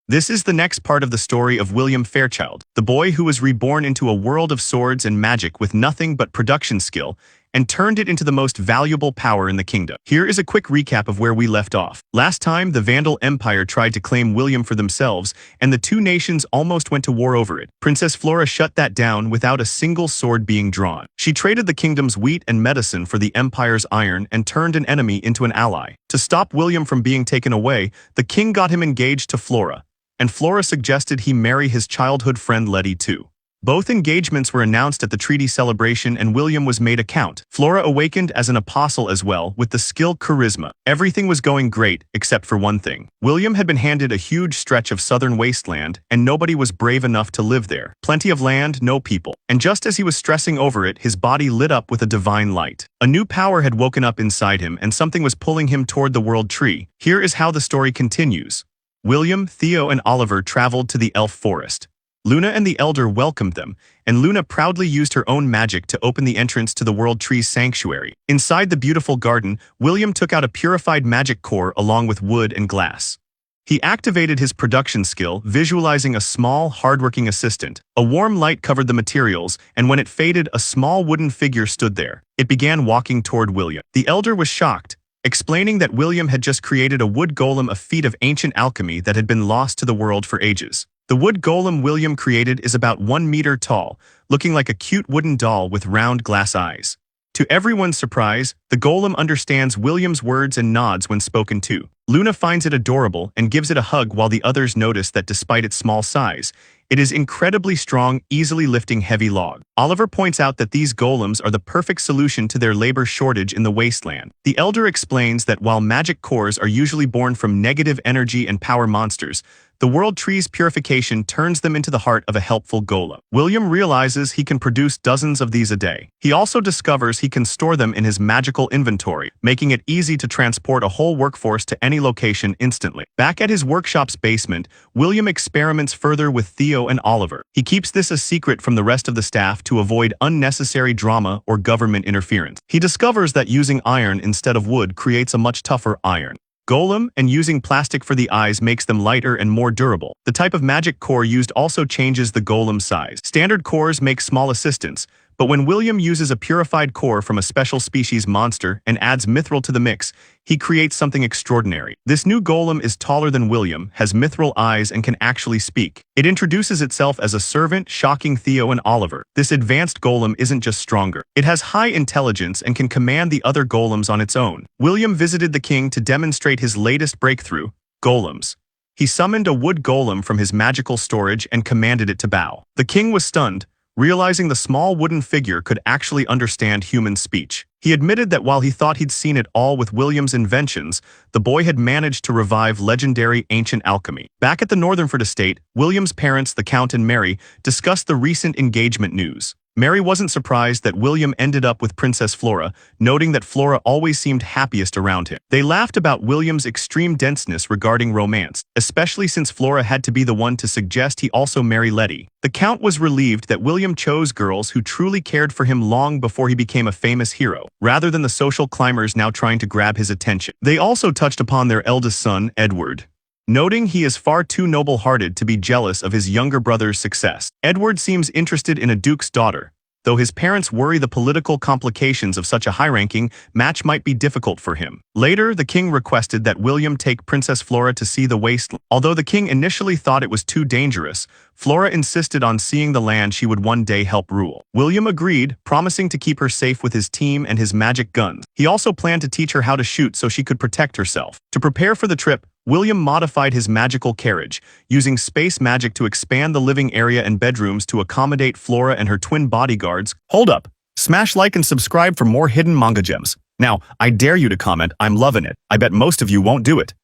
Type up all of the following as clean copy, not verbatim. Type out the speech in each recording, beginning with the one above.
This is the next part of the story of William Fairchild, the boy who was reborn into a world of swords and magic with nothing but production skill, and turned it into the most valuable power in the kingdom. Here is a quick recap of where we left off. Last time, the Vandal Empire tried to claim William for themselves, and the two nations almost went to war over it. Princess Flora shut that down without a single sword being drawn. She traded the kingdom's wheat and medicine for the Empire's iron and turned an enemy into an ally. To stop William from being taken away, the king got him engaged to Flora, and Flora suggested he marry his childhood friend Letty too. Both engagements were announced at the treaty celebration and William was made a count. Flora awakened as an apostle as well, with the skill charisma. Everything was going great, except for one thing. William had been handed a huge stretch of southern wasteland, and nobody was brave enough to live there. Plenty of land, no people. And just as he was stressing over it, his body lit up with a divine light. A new power had woken up inside him, and something was pulling him toward the world tree. Here is how the story continues. William, Theo, and Oliver traveled to the elf forest. Luna and the Elder welcomed them, and Luna proudly used her own magic to open the entrance to the World Tree's sanctuary. Inside the beautiful garden, William took out a purified magic core along with wood and glass. He activated his production skill, visualizing a small, hardworking assistant. A warm light covered the materials, and when it faded, a small wooden figure stood there. It began walking toward William. The Elder was shocked, explaining that William had just created a wood golem, a feat of ancient alchemy that had been lost to the world for ages. The wood golem William created is about 1 meter tall, looking like a cute wooden doll with round glass eyes. To everyone's surprise, the golem understands William's words and nods when spoken to. Luna finds it adorable and gives it a hug while the others notice that despite its small size, it is incredibly strong, easily lifting heavy log. Oliver points out that these golems are the perfect solution to their labor shortage in the wasteland. The Elder explains that while magic cores are usually born from negative energy and power monsters, the World Tree's purification turns them into the heart of a helpful golem. William realizes he can produce dozens of these a day. He also discovers he can store them in his magical inventory, making it easy to transport a whole workforce to any location instantly. Back at his workshop's basement, William experiments further with Theo and Oliver. He keeps this a secret from the rest of the staff to avoid unnecessary drama or government interference. He discovers that using iron instead of wood creates a much tougher iron golem, and using plastic for the eyes makes them lighter and more durable. The type of magic core used also changes the golem's size. Standard cores make small assistants, but when William uses a purified core from a special species monster and adds mithril to the mix, he creates something extraordinary. This new golem is taller than William, has mithril eyes, and can actually speak. It introduces itself as a servant, shocking Theo and Oliver. This advanced golem isn't just stronger. It has high intelligence and can command the other golems on its own. William visited the king to demonstrate his latest breakthrough, golems. He summoned a wood golem from his magical storage and commanded it to bow. The king was stunned, realizing the small wooden figure could actually understand human speech. He admitted that while he thought he'd seen it all with William's inventions, the boy had managed to revive legendary ancient alchemy. Back at the Northernford estate, William's parents, the Count and Mary, discussed the recent engagement news. Mary wasn't surprised that William ended up with Princess Flora, noting that Flora always seemed happiest around him. They laughed about William's extreme denseness regarding romance, especially since Flora had to be the one to suggest he also marry Letty. The Count was relieved that William chose girls who truly cared for him long before he became a famous hero, rather than the social climbers now trying to grab his attention. They also touched upon their eldest son, Edward, noting he is far too noble-hearted to be jealous of his younger brother's success. Edward seems interested in a duke's daughter, though his parents worry the political complications of such a high-ranking match might be difficult for him. Later, the king requested that William take Princess Flora to see the wasteland. Although the king initially thought it was too dangerous, Flora insisted on seeing the land she would one day help rule. William agreed, promising to keep her safe with his team and his magic guns. He also planned to teach her how to shoot so she could protect herself. To prepare for the trip, William modified his magical carriage, using space magic to expand the living area and bedrooms to accommodate Flora and her twin bodyguards. Hold up! Smash like and subscribe for more hidden manga gems. Now, I dare you to comment, I'm loving it. I bet most of you won't do it.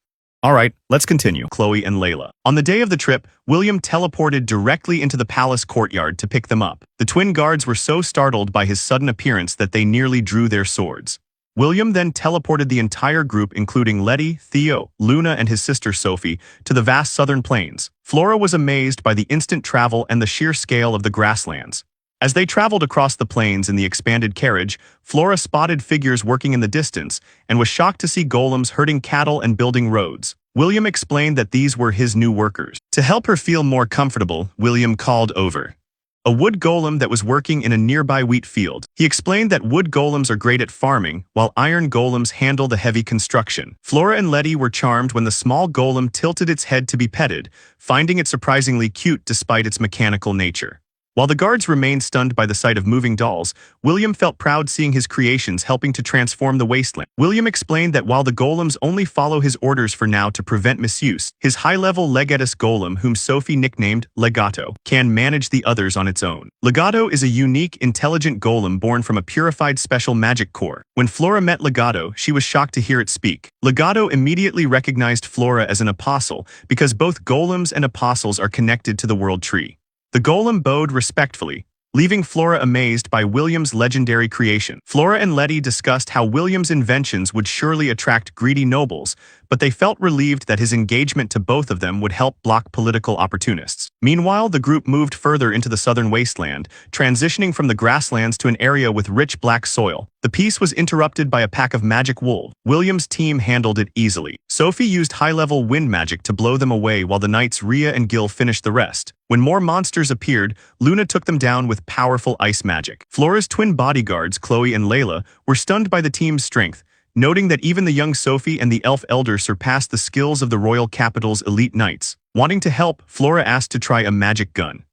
Alright, let's continue. Chloe and Layla. On the day of the trip, William teleported directly into the palace courtyard to pick them up. The twin guards were so startled by his sudden appearance that they nearly drew their swords. William then teleported the entire group, including Letty, Theo, Luna, and his sister Sophie, to the vast southern plains. Flora was amazed by the instant travel and the sheer scale of the grasslands. As they traveled across the plains in the expanded carriage, Flora spotted figures working in the distance and was shocked to see golems herding cattle and building roads. William explained that these were his new workers. To help her feel more comfortable, William called over a wood golem that was working in a nearby wheat field. He explained that wood golems are great at farming, while iron golems handle the heavy construction. Flora and Letty were charmed when the small golem tilted its head to be petted, finding it surprisingly cute despite its mechanical nature. While the guards remained stunned by the sight of moving dolls, William felt proud seeing his creations helping to transform the wasteland. William explained that while the golems only follow his orders for now to prevent misuse, his high-level Legatus golem, whom Sophie nicknamed Legato, can manage the others on its own. Legato is a unique, intelligent golem born from a purified special magic core. When Flora met Legato, she was shocked to hear it speak. Legato immediately recognized Flora as an apostle because both golems and apostles are connected to the world tree. The golem bowed respectfully, leaving Flora amazed by William's legendary creation. Flora and Letty discussed how William's inventions would surely attract greedy nobles, but they felt relieved that his engagement to both of them would help block political opportunists. Meanwhile, the group moved further into the southern wasteland, transitioning from the grasslands to an area with rich black soil. The peace was interrupted by a pack of magic wolves. William's team handled it easily. Sophie used high-level wind magic to blow them away while the knights Rhea and Gil finished the rest. When more monsters appeared, Luna took them down with powerful ice magic. Flora's twin bodyguards, Chloe and Layla, were stunned by the team's strength, noting that even the young Sophie and the elf elder surpassed the skills of the royal capital's elite knights. Wanting to help, Flora asked to try a magic gun.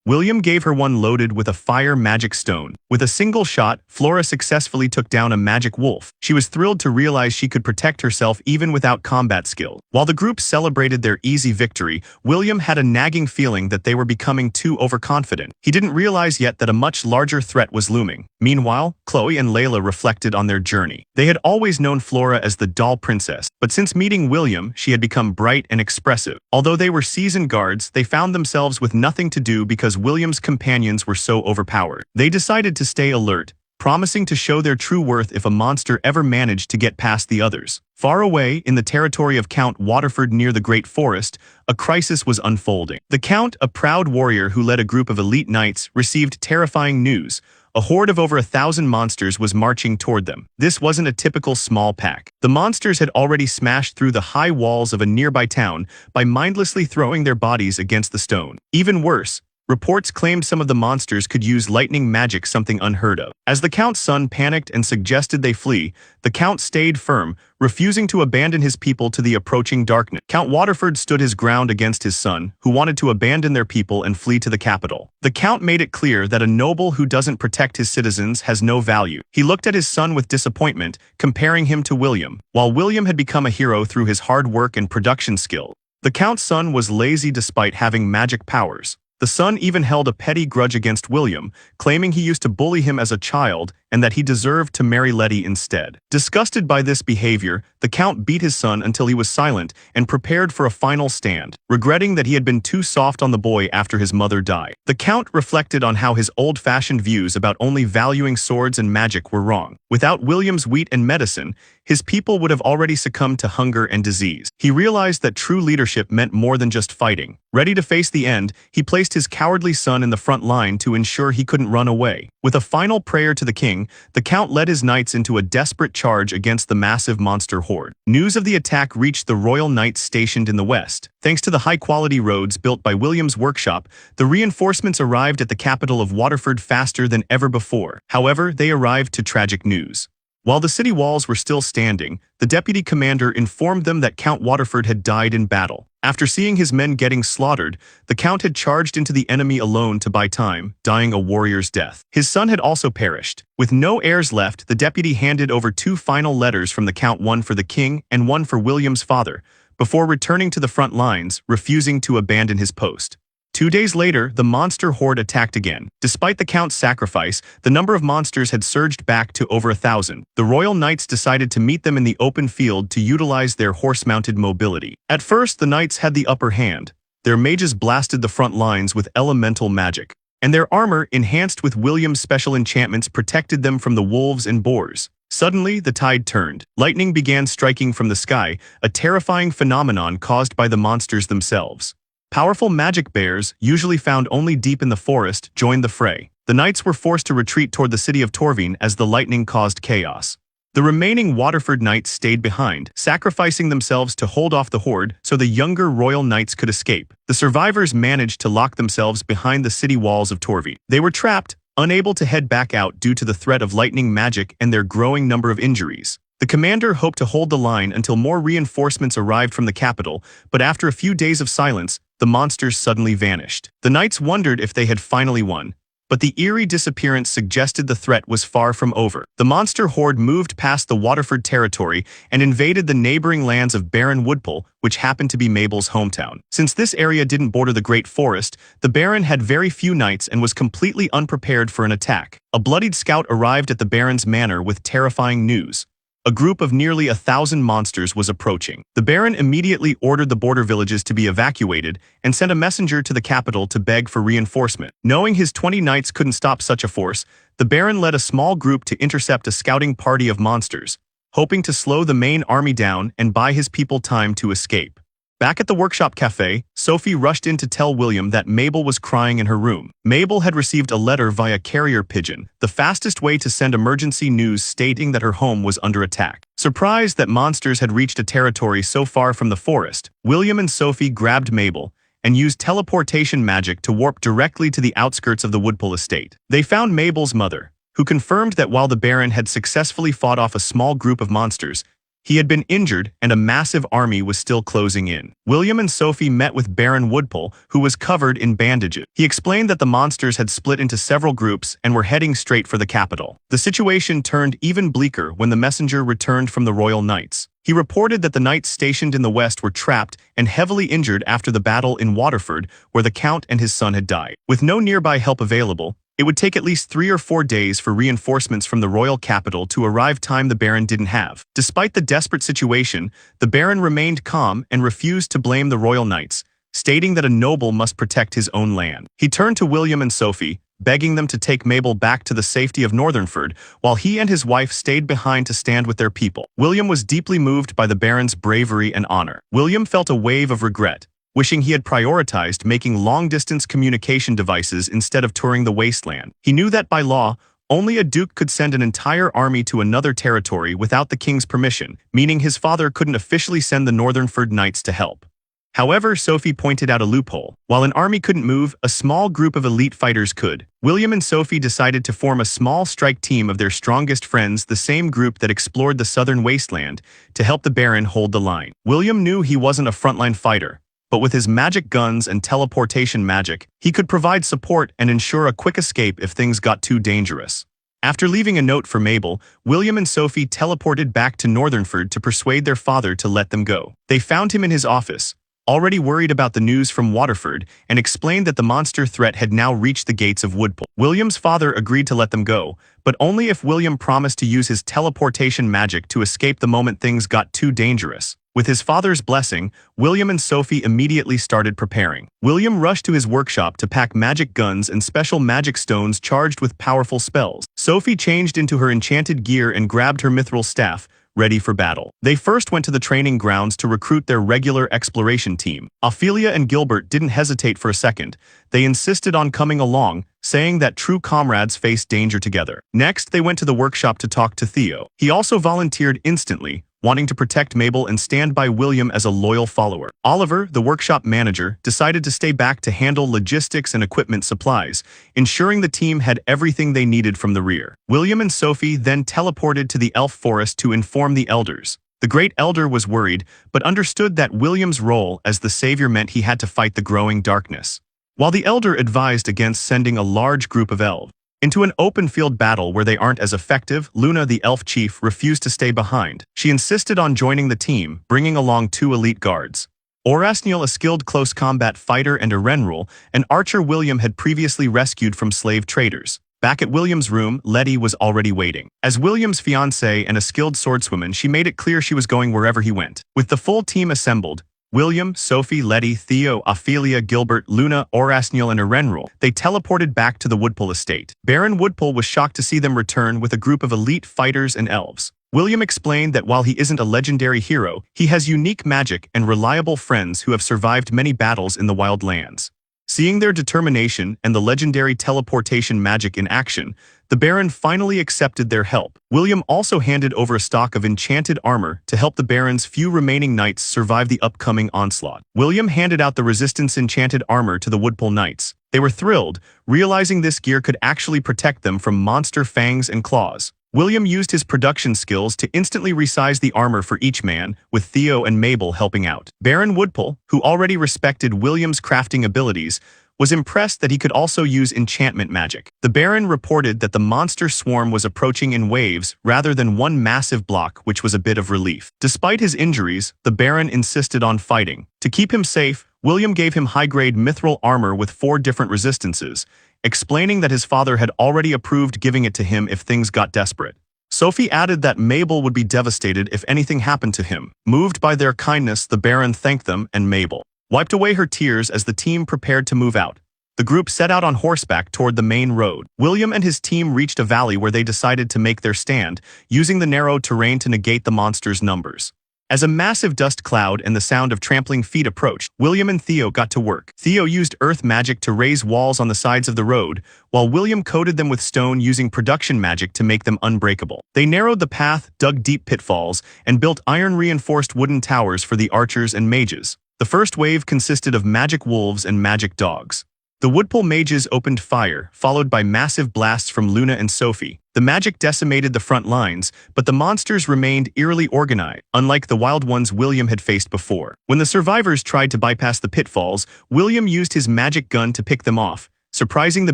William gave her one loaded with a fire magic stone. With a single shot, Flora successfully took down a magic wolf. She was thrilled to realize she could protect herself even without combat skill. While the group celebrated their easy victory, William had a nagging feeling that they were becoming too overconfident. He didn't realize yet that a much larger threat was looming. Meanwhile, Chloe and Layla reflected on their journey. They had always known Flora as the doll princess, but since meeting William, she had become bright and expressive. Although they were seasoned guards, they found themselves with nothing to do because William's companions were so overpowered. They decided to stay alert, promising to show their true worth if a monster ever managed to get past the others. Far away, in the territory of Count Waterford near the Great Forest, a crisis was unfolding. The Count, a proud warrior who led a group of elite knights, received terrifying news. A horde of over 1,000 monsters was marching toward them. This wasn't a typical small pack. The monsters had already smashed through the high walls of a nearby town by mindlessly throwing their bodies against the stone. Even worse, reports claimed some of the monsters could use lightning magic, something unheard of. As the Count's son panicked and suggested they flee, the Count stayed firm, refusing to abandon his people to the approaching darkness. Count Waterford stood his ground against his son, who wanted to abandon their people and flee to the capital. The Count made it clear that a noble who doesn't protect his citizens has no value. He looked at his son with disappointment, comparing him to William. While William had become a hero through his hard work and production skill, the Count's son was lazy despite having magic powers. The son even held a petty grudge against William, claiming he used to bully him as a child and that he deserved to marry Letty instead. Disgusted by this behavior, the Count beat his son until he was silent and prepared for a final stand, regretting that he had been too soft on the boy after his mother died. The Count reflected on how his old-fashioned views about only valuing swords and magic were wrong. Without William's wheat and medicine, his people would have already succumbed to hunger and disease. He realized that true leadership meant more than just fighting. Ready to face the end, he placed his cowardly son in the front line to ensure he couldn't run away. With a final prayer to the king, the Count led his knights into a desperate charge against the massive monster horde. News of the attack reached the royal knights stationed in the west. Thanks to the high-quality roads built by William's workshop, the reinforcements arrived at the capital of Waterford faster than ever before. However, they arrived to tragic news. While the city walls were still standing, the deputy commander informed them that Count Waterford had died in battle. After seeing his men getting slaughtered, the Count had charged into the enemy alone to buy time, dying a warrior's death. His son had also perished. With no heirs left, the deputy handed over 2 final letters from the Count, one for the king and one for William's father, before returning to the front lines, refusing to abandon his post. 2 days later, the monster horde attacked again. Despite the Count's sacrifice, the number of monsters had surged back to over 1,000. The royal knights decided to meet them in the open field to utilize their horse-mounted mobility. At first, the knights had the upper hand. Their mages blasted the front lines with elemental magic, and their armor, enhanced with William's special enchantments, protected them from the wolves and boars. Suddenly, the tide turned. Lightning began striking from the sky, a terrifying phenomenon caused by the monsters themselves. Powerful magic bears, usually found only deep in the forest, joined the fray. The knights were forced to retreat toward the city of Torvine as the lightning caused chaos. The remaining Waterford knights stayed behind, sacrificing themselves to hold off the horde so the younger royal knights could escape. The survivors managed to lock themselves behind the city walls of Torvi. They were trapped, unable to head back out due to the threat of lightning magic and their growing number of injuries. The commander hoped to hold the line until more reinforcements arrived from the capital, but after a few days of silence, the monsters suddenly vanished. The knights wondered if they had finally won, but the eerie disappearance suggested the threat was far from over. The monster horde moved past the Waterford territory and invaded the neighboring lands of Barren Woodpole, which happened to be Mabel's hometown. Since this area didn't border the Great Forest, the Baron had very few knights and was completely unprepared for an attack. A bloodied scout arrived at the Baron's manor with terrifying news. A group of nearly 1,000 monsters was approaching. The Baron immediately ordered the border villages to be evacuated and sent a messenger to the capital to beg for reinforcement. Knowing his 20 knights couldn't stop such a force, the Baron led a small group to intercept a scouting party of monsters, hoping to slow the main army down and buy his people time to escape. Back at the workshop cafe, Sophie rushed in to tell William that Mabel was crying in her room. Mabel had received a letter via carrier pigeon, the fastest way to send emergency news stating that her home was under attack. Surprised that monsters had reached a territory so far from the forest, William and Sophie grabbed Mabel and used teleportation magic to warp directly to the outskirts of the Woodpole estate. They found Mabel's mother, who confirmed that while the Baron had successfully fought off a small group of monsters, he had been injured and a massive army was still closing in. William and Sophie met with Baron Woodpole, who was covered in bandages. He explained that the monsters had split into several groups and were heading straight for the capital. The situation turned even bleaker when the messenger returned from the Royal Knights. He reported that the knights stationed in the west were trapped and heavily injured after the battle in Waterford, where the Count and his son had died. With no nearby help available, it would take at least 3 or 4 days for reinforcements from the royal capital to arrive, time the Baron didn't have. Despite the desperate situation, the Baron remained calm and refused to blame the royal knights, stating that a noble must protect his own land. He turned to William and Sophie, begging them to take Mabel back to the safety of Northernford, while he and his wife stayed behind to stand with their people. William was deeply moved by the Baron's bravery and honor. William felt a wave of regret, wishing he had prioritized making long-distance communication devices instead of touring the wasteland. He knew that by law, only a duke could send an entire army to another territory without the king's permission, meaning his father couldn't officially send the Northernford knights to help. However, Sophie pointed out a loophole. While an army couldn't move, a small group of elite fighters could. William and Sophie decided to form a small strike team of their strongest friends, the same group that explored the southern wasteland, to help the Baron hold the line. William knew he wasn't a frontline fighter, but with his magic guns and teleportation magic, he could provide support and ensure a quick escape if things got too dangerous. After leaving a note for Mabel, William and Sophie teleported back to Northernford to persuade their father to let them go. They found him in his office, already worried about the news from Waterford, and explained that the monster threat had now reached the gates of Woodpole. William's father agreed to let them go, but only if William promised to use his teleportation magic to escape the moment things got too dangerous. With his father's blessing, William and Sophie immediately started preparing. William rushed to his workshop to pack magic guns and special magic stones charged with powerful spells. Sophie changed into her enchanted gear and grabbed her mithril staff, ready for battle. They first went to the training grounds to recruit their regular exploration team. Ophelia and Gilbert didn't hesitate for a second. They insisted on coming along, saying that true comrades face danger together. Next, they went to the workshop to talk to Theo. He also volunteered instantly, wanting to protect Mabel and stand by William as a loyal follower. Oliver, the workshop manager, decided to stay back to handle logistics and equipment supplies, ensuring the team had everything they needed from the rear. William and Sophie then teleported to the elf forest to inform the elders. The Great Elder was worried, but understood that William's role as the savior meant he had to fight the growing darkness. While the Elder advised against sending a large group of elves into an open field battle where they aren't as effective, Luna, the elf chief, refused to stay behind. She insisted on joining the team, bringing along 2 elite guards. Orasniel, a skilled close combat fighter, and Erenrul, an archer William had previously rescued from slave traders. Back at William's room, Letty was already waiting. As William's fiancée and a skilled swordswoman, she made it clear she was going wherever he went. With the full team assembled, William, Sophie, Letty, Theo, Ophelia, Gilbert, Luna, Orasniel, and Erenrul, they teleported back to the Woodpole estate. Baron Woodpole was shocked to see them return with a group of elite fighters and elves. William explained that while he isn't a legendary hero, he has unique magic and reliable friends who have survived many battles in the wild lands. Seeing their determination and the legendary teleportation magic in action, the Baron finally accepted their help. William also handed over a stock of enchanted armor to help the Baron's few remaining knights survive the upcoming onslaught. William handed out the resistance enchanted armor to the Woodpole Knights. They were thrilled, realizing this gear could actually protect them from monster fangs and claws. William used his production skills to instantly resize the armor for each man, with Theo and Mabel helping out. Baron Woodpole, who already respected William's crafting abilities, was impressed that he could also use enchantment magic. The Baron reported that the monster swarm was approaching in waves rather than one massive block, which was a bit of relief. Despite his injuries, the Baron insisted on fighting. To keep him safe, William gave him high-grade mithril armor with 4 different resistances, explaining that his father had already approved giving it to him if things got desperate. Sophie added that Mabel would be devastated if anything happened to him. Moved by their kindness, the Baron thanked them, and Mabel wiped away her tears as the team prepared to move out. The group set out on horseback toward the main road. William and his team reached a valley where they decided to make their stand, using the narrow terrain to negate the monsters' numbers. As a massive dust cloud and the sound of trampling feet approached, William and Theo got to work. Theo used earth magic to raise walls on the sides of the road, while William coated them with stone using production magic to make them unbreakable. They narrowed the path, dug deep pitfalls, and built iron-reinforced wooden towers for the archers and mages. The first wave consisted of magic wolves and magic dogs. The Woodpole mages opened fire, followed by massive blasts from Luna and Sophie. The magic decimated the front lines, but the monsters remained eerily organized, unlike the wild ones William had faced before. When the survivors tried to bypass the pitfalls, William used his magic gun to pick them off, surprising the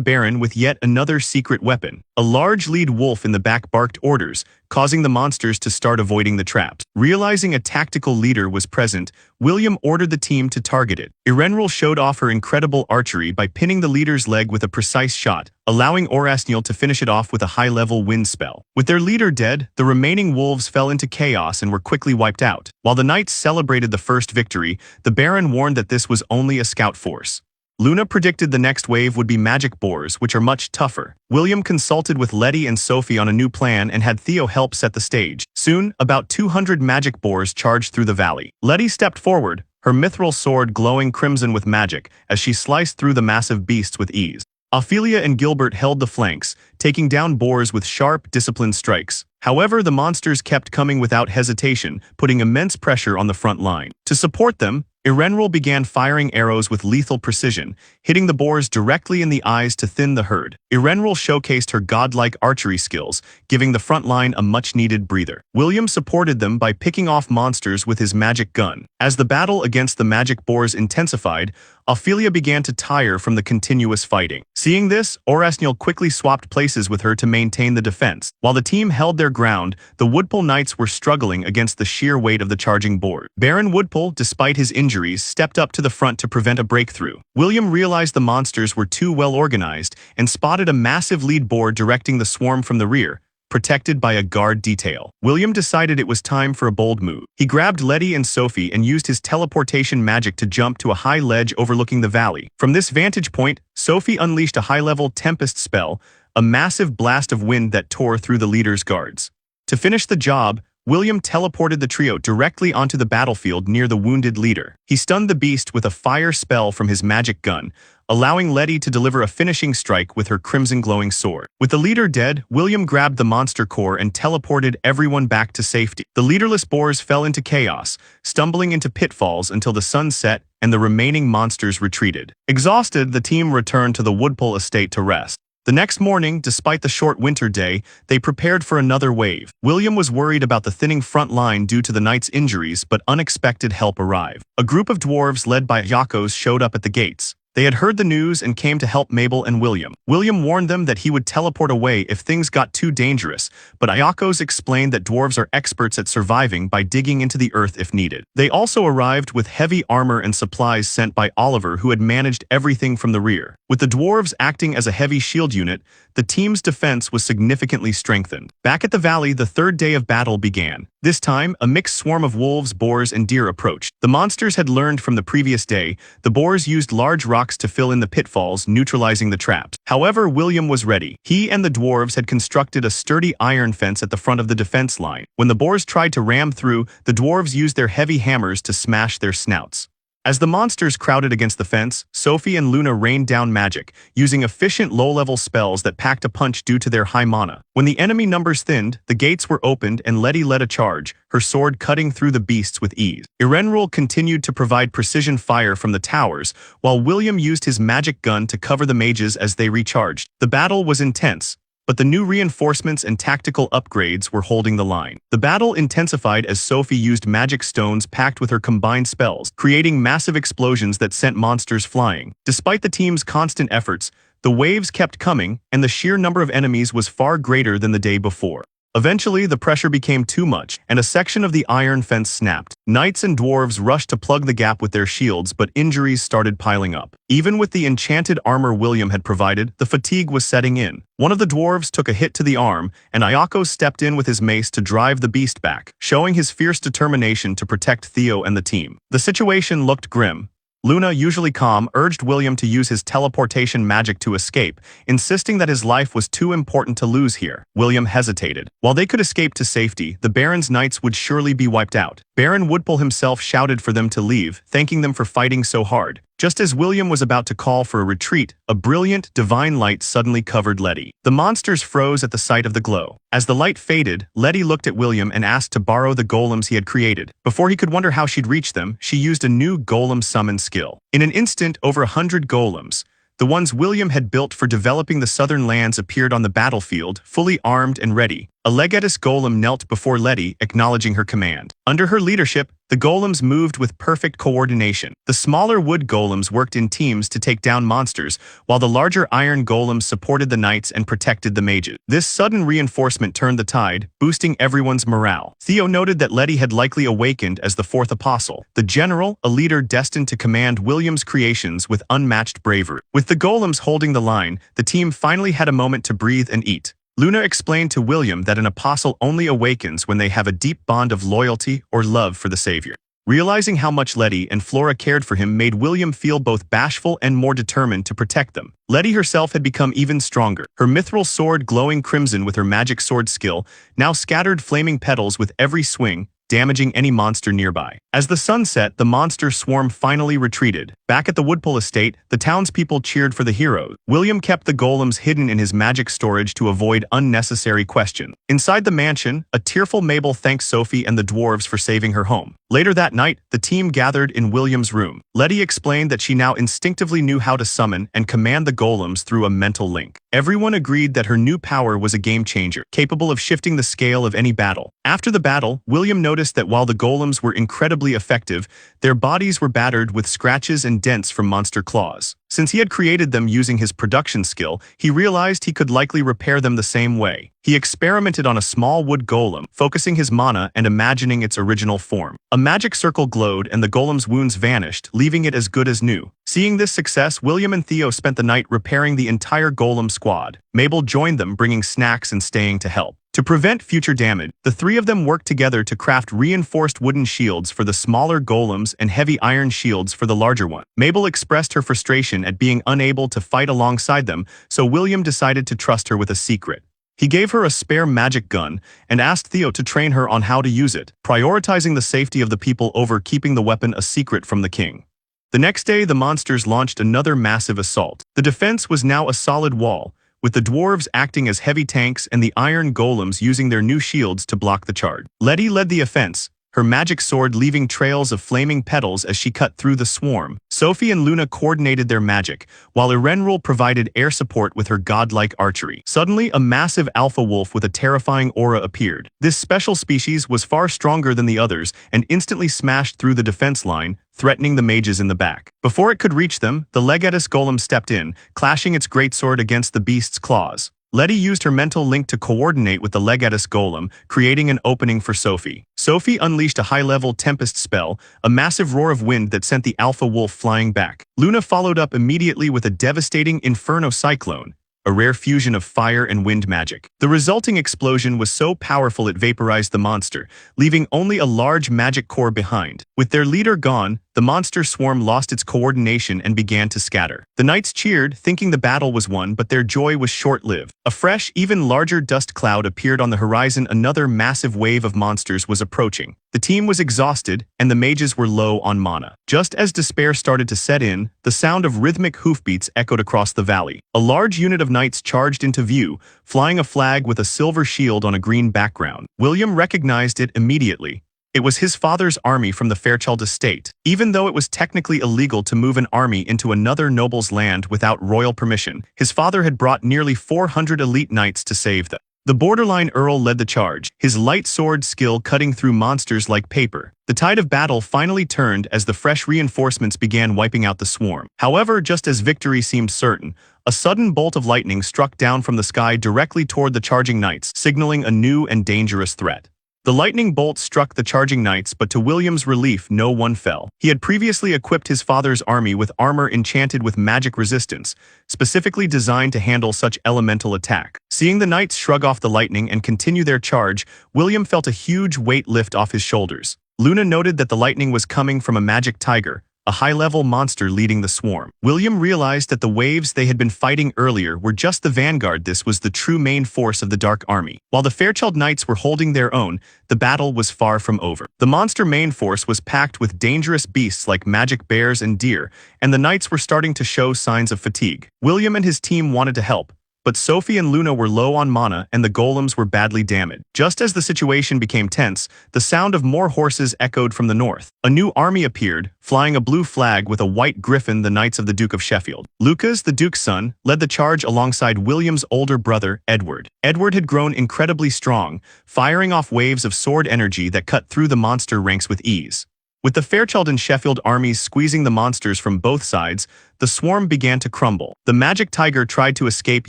Baron with yet another secret weapon. A large lead wolf in the back barked orders, causing the monsters to start avoiding the traps. Realizing a tactical leader was present, William ordered the team to target it. Irenril showed off her incredible archery by pinning the leader's leg with a precise shot, allowing Orasniel to finish it off with a high-level wind spell. With their leader dead, the remaining wolves fell into chaos and were quickly wiped out. While the knights celebrated the first victory, the Baron warned that this was only a scout force. Luna predicted the next wave would be magic boars, which are much tougher. William consulted with Letty and Sophie on a new plan and had Theo help set the stage. Soon, about 200 magic boars charged through the valley. Letty stepped forward, her mithril sword glowing crimson with magic, as she sliced through the massive beasts with ease. Ophelia and Gilbert held the flanks, taking down boars with sharp, disciplined strikes. However, the monsters kept coming without hesitation, putting immense pressure on the front line. To support them, Irenril began firing arrows with lethal precision, hitting the boars directly in the eyes to thin the herd. Irenril showcased her godlike archery skills, giving the front line a much-needed breather. William supported them by picking off monsters with his magic gun. As the battle against the magic boars intensified, Ophelia began to tire from the continuous fighting. Seeing this, Orasniel quickly swapped places with her to maintain the defense. While the team held their ground, the Woodpole Knights were struggling against the sheer weight of the charging board. Baron Woodpole, despite his injuries, stepped up to the front to prevent a breakthrough. William realized the monsters were too well organized and spotted a massive lead boar directing the swarm from the rear, protected by a guard detail. William decided it was time for a bold move. He grabbed Letty and Sophie and used his teleportation magic to jump to a high ledge overlooking the valley. From this vantage point, Sophie unleashed a high-level tempest spell, a massive blast of wind that tore through the leader's guards. To finish the job, William teleported the trio directly onto the battlefield near the wounded leader. He stunned the beast with a fire spell from his magic gun, allowing Letty to deliver a finishing strike with her crimson glowing sword. With the leader dead, William grabbed the monster core and teleported everyone back to safety. The leaderless boars fell into chaos, stumbling into pitfalls until the sun set and the remaining monsters retreated. Exhausted, the team returned to the Woodpole estate to rest. The next morning, despite the short winter day, they prepared for another wave. William was worried about the thinning front line due to the knights' injuries, but unexpected help arrived. A group of dwarves led by Yakos showed up at the gates. They had heard the news and came to help Mabel and William. William warned them that he would teleport away if things got too dangerous, but Ayakos explained that dwarves are experts at surviving by digging into the earth if needed. They also arrived with heavy armor and supplies sent by Oliver, who had managed everything from the rear. With the dwarves acting as a heavy shield unit, the team's defense was significantly strengthened. Back at the valley, the third day of battle began. This time, a mixed swarm of wolves, boars, and deer approached. The monsters had learned from the previous day. The boars used large rocks to fill in the pitfalls, neutralizing the traps. However, William was ready. He and the dwarves had constructed a sturdy iron fence at the front of the defense line. When the boars tried to ram through, the dwarves used their heavy hammers to smash their snouts. As the monsters crowded against the fence, Sophie and Luna rained down magic, using efficient low-level spells that packed a punch due to their high mana. When the enemy numbers thinned, the gates were opened and Letty led a charge, her sword cutting through the beasts with ease. Irenrul continued to provide precision fire from the towers, while William used his magic gun to cover the mages as they recharged. The battle was intense, but the new reinforcements and tactical upgrades were holding the line. The battle intensified as Sophie used magic stones packed with her combined spells, creating massive explosions that sent monsters flying. Despite the team's constant efforts, the waves kept coming, and the sheer number of enemies was far greater than the day before. Eventually, the pressure became too much, and a section of the iron fence snapped. Knights and dwarves rushed to plug the gap with their shields, but injuries started piling up. Even with the enchanted armor William had provided, the fatigue was setting in. One of the dwarves took a hit to the arm, and Ayako stepped in with his mace to drive the beast back, showing his fierce determination to protect Theo and the team. The situation looked grim. Luna, usually calm, urged William to use his teleportation magic to escape, insisting that his life was too important to lose here. William hesitated. While they could escape to safety, the Baron's knights would surely be wiped out. Baron Woodpull himself shouted for them to leave, thanking them for fighting so hard. Just as William was about to call for a retreat, a brilliant, divine light suddenly covered Letty. The monsters froze at the sight of the glow. As the light faded, Letty looked at William and asked to borrow the golems he had created. Before he could wonder how she'd reach them, she used a new golem summon skill. In an instant, over 100 golems, the ones William had built for developing the southern lands, appeared on the battlefield, fully armed and ready. A Legatus golem knelt before Letty, acknowledging her command. Under her leadership, the golems moved with perfect coordination. The smaller wood golems worked in teams to take down monsters, while the larger iron golems supported the knights and protected the mages. This sudden reinforcement turned the tide, boosting everyone's morale. Theo noted that Letty had likely awakened as the fourth apostle, the general, a leader destined to command William's creations with unmatched bravery. With the golems holding the line, the team finally had a moment to breathe and eat. Luna explained to William that an apostle only awakens when they have a deep bond of loyalty or love for the Savior. Realizing how much Letty and Flora cared for him made William feel both bashful and more determined to protect them. Letty herself had become even stronger, her mithril sword glowing crimson with her magic sword skill, now scattered flaming petals with every swing, damaging any monster nearby. As the sun set, the monster swarm finally retreated. Back at the Woodpull estate, the townspeople cheered for the heroes. William kept the golems hidden in his magic storage to avoid unnecessary questions. Inside the mansion, a tearful Mabel thanked Sophie and the dwarves for saving her home. Later that night, the team gathered in William's room. Letty explained that she now instinctively knew how to summon and command the golems through a mental link. Everyone agreed that her new power was a game changer, capable of shifting the scale of any battle. After the battle, William noticed that while the golems were incredibly effective, their bodies were battered with scratches and dents from monster claws. Since he had created them using his production skill, he realized he could likely repair them the same way. He experimented on a small wood golem, focusing his mana and imagining its original form. A magic circle glowed and the golem's wounds vanished, leaving it as good as new. Seeing this success, William and Theo spent the night repairing the entire golem squad. Mabel joined them, bringing snacks and staying to help. To prevent future damage, the three of them worked together to craft reinforced wooden shields for the smaller golems and heavy iron shields for the larger one. Mabel expressed her frustration at being unable to fight alongside them, so William decided to trust her with a secret. He gave her a spare magic gun and asked Theo to train her on how to use it, prioritizing the safety of the people over keeping the weapon a secret from the king. The next day, the monsters launched another massive assault. The defense was now a solid wall, with the dwarves acting as heavy tanks and the iron golems using their new shields to block the charge. Letty led the offense, her magic sword leaving trails of flaming petals as she cut through the swarm. Sophie and Luna coordinated their magic, while Irenrul provided air support with her godlike archery. Suddenly, a massive alpha wolf with a terrifying aura appeared. This special species was far stronger than the others and instantly smashed through the defense line, threatening the mages in the back. Before it could reach them, the Legatus golem stepped in, clashing its greatsword against the beast's claws. Letty used her mental link to coordinate with the Legatus golem, creating an opening for Sophie. Sophie unleashed a high-level tempest spell, a massive roar of wind that sent the alpha wolf flying back. Luna followed up immediately with a devastating inferno cyclone, a rare fusion of fire and wind magic. The resulting explosion was so powerful it vaporized the monster, leaving only a large magic core behind. With their leader gone, the the monster swarm lost its coordination and began to scatter. The knights cheered, thinking the battle was won, but their joy was short-lived. A fresh, even larger dust cloud appeared on the horizon. Another massive wave of monsters was approaching. The team was exhausted, and the mages were low on mana. Just as despair started to set in, the sound of rhythmic hoofbeats echoed across the valley. A large unit of knights charged into view, flying a flag with a silver shield on a green background. William recognized it immediately. It was his father's army from the Fairchild estate. Even though it was technically illegal to move an army into another noble's land without royal permission, his father had brought nearly 400 elite knights to save them. The borderline earl led the charge, his light sword skill cutting through monsters like paper. The tide of battle finally turned as the fresh reinforcements began wiping out the swarm. However, just as victory seemed certain, a sudden bolt of lightning struck down from the sky directly toward the charging knights, signaling a new and dangerous threat. The lightning bolt struck the charging knights, but to William's relief, no one fell. He had previously equipped his father's army with armor enchanted with magic resistance, specifically designed to handle such elemental attack. Seeing the knights shrug off the lightning and continue their charge, William felt a huge weight lift off his shoulders. Luna noted that the lightning was coming from a magic tiger, a high-level monster leading the swarm. William realized that the waves they had been fighting earlier were just the vanguard. This was the true main force of the Dark Army. While the Fairchild Knights were holding their own, the battle was far from over. The monster main force was packed with dangerous beasts like magic bears and deer, and the knights were starting to show signs of fatigue. William and his team wanted to help, but Sophie and Luna were low on mana and the golems were badly damaged. Just as the situation became tense, the sound of more horses echoed from the north. A new army appeared, flying a blue flag with a white griffin, the Knights of the Duke of Sheffield. Lucas, the Duke's son, led the charge alongside William's older brother, Edward. Edward had grown incredibly strong, firing off waves of sword energy that cut through the monster ranks with ease. With the Fairchild and Sheffield armies squeezing the monsters from both sides, the swarm began to crumble. The magic tiger tried to escape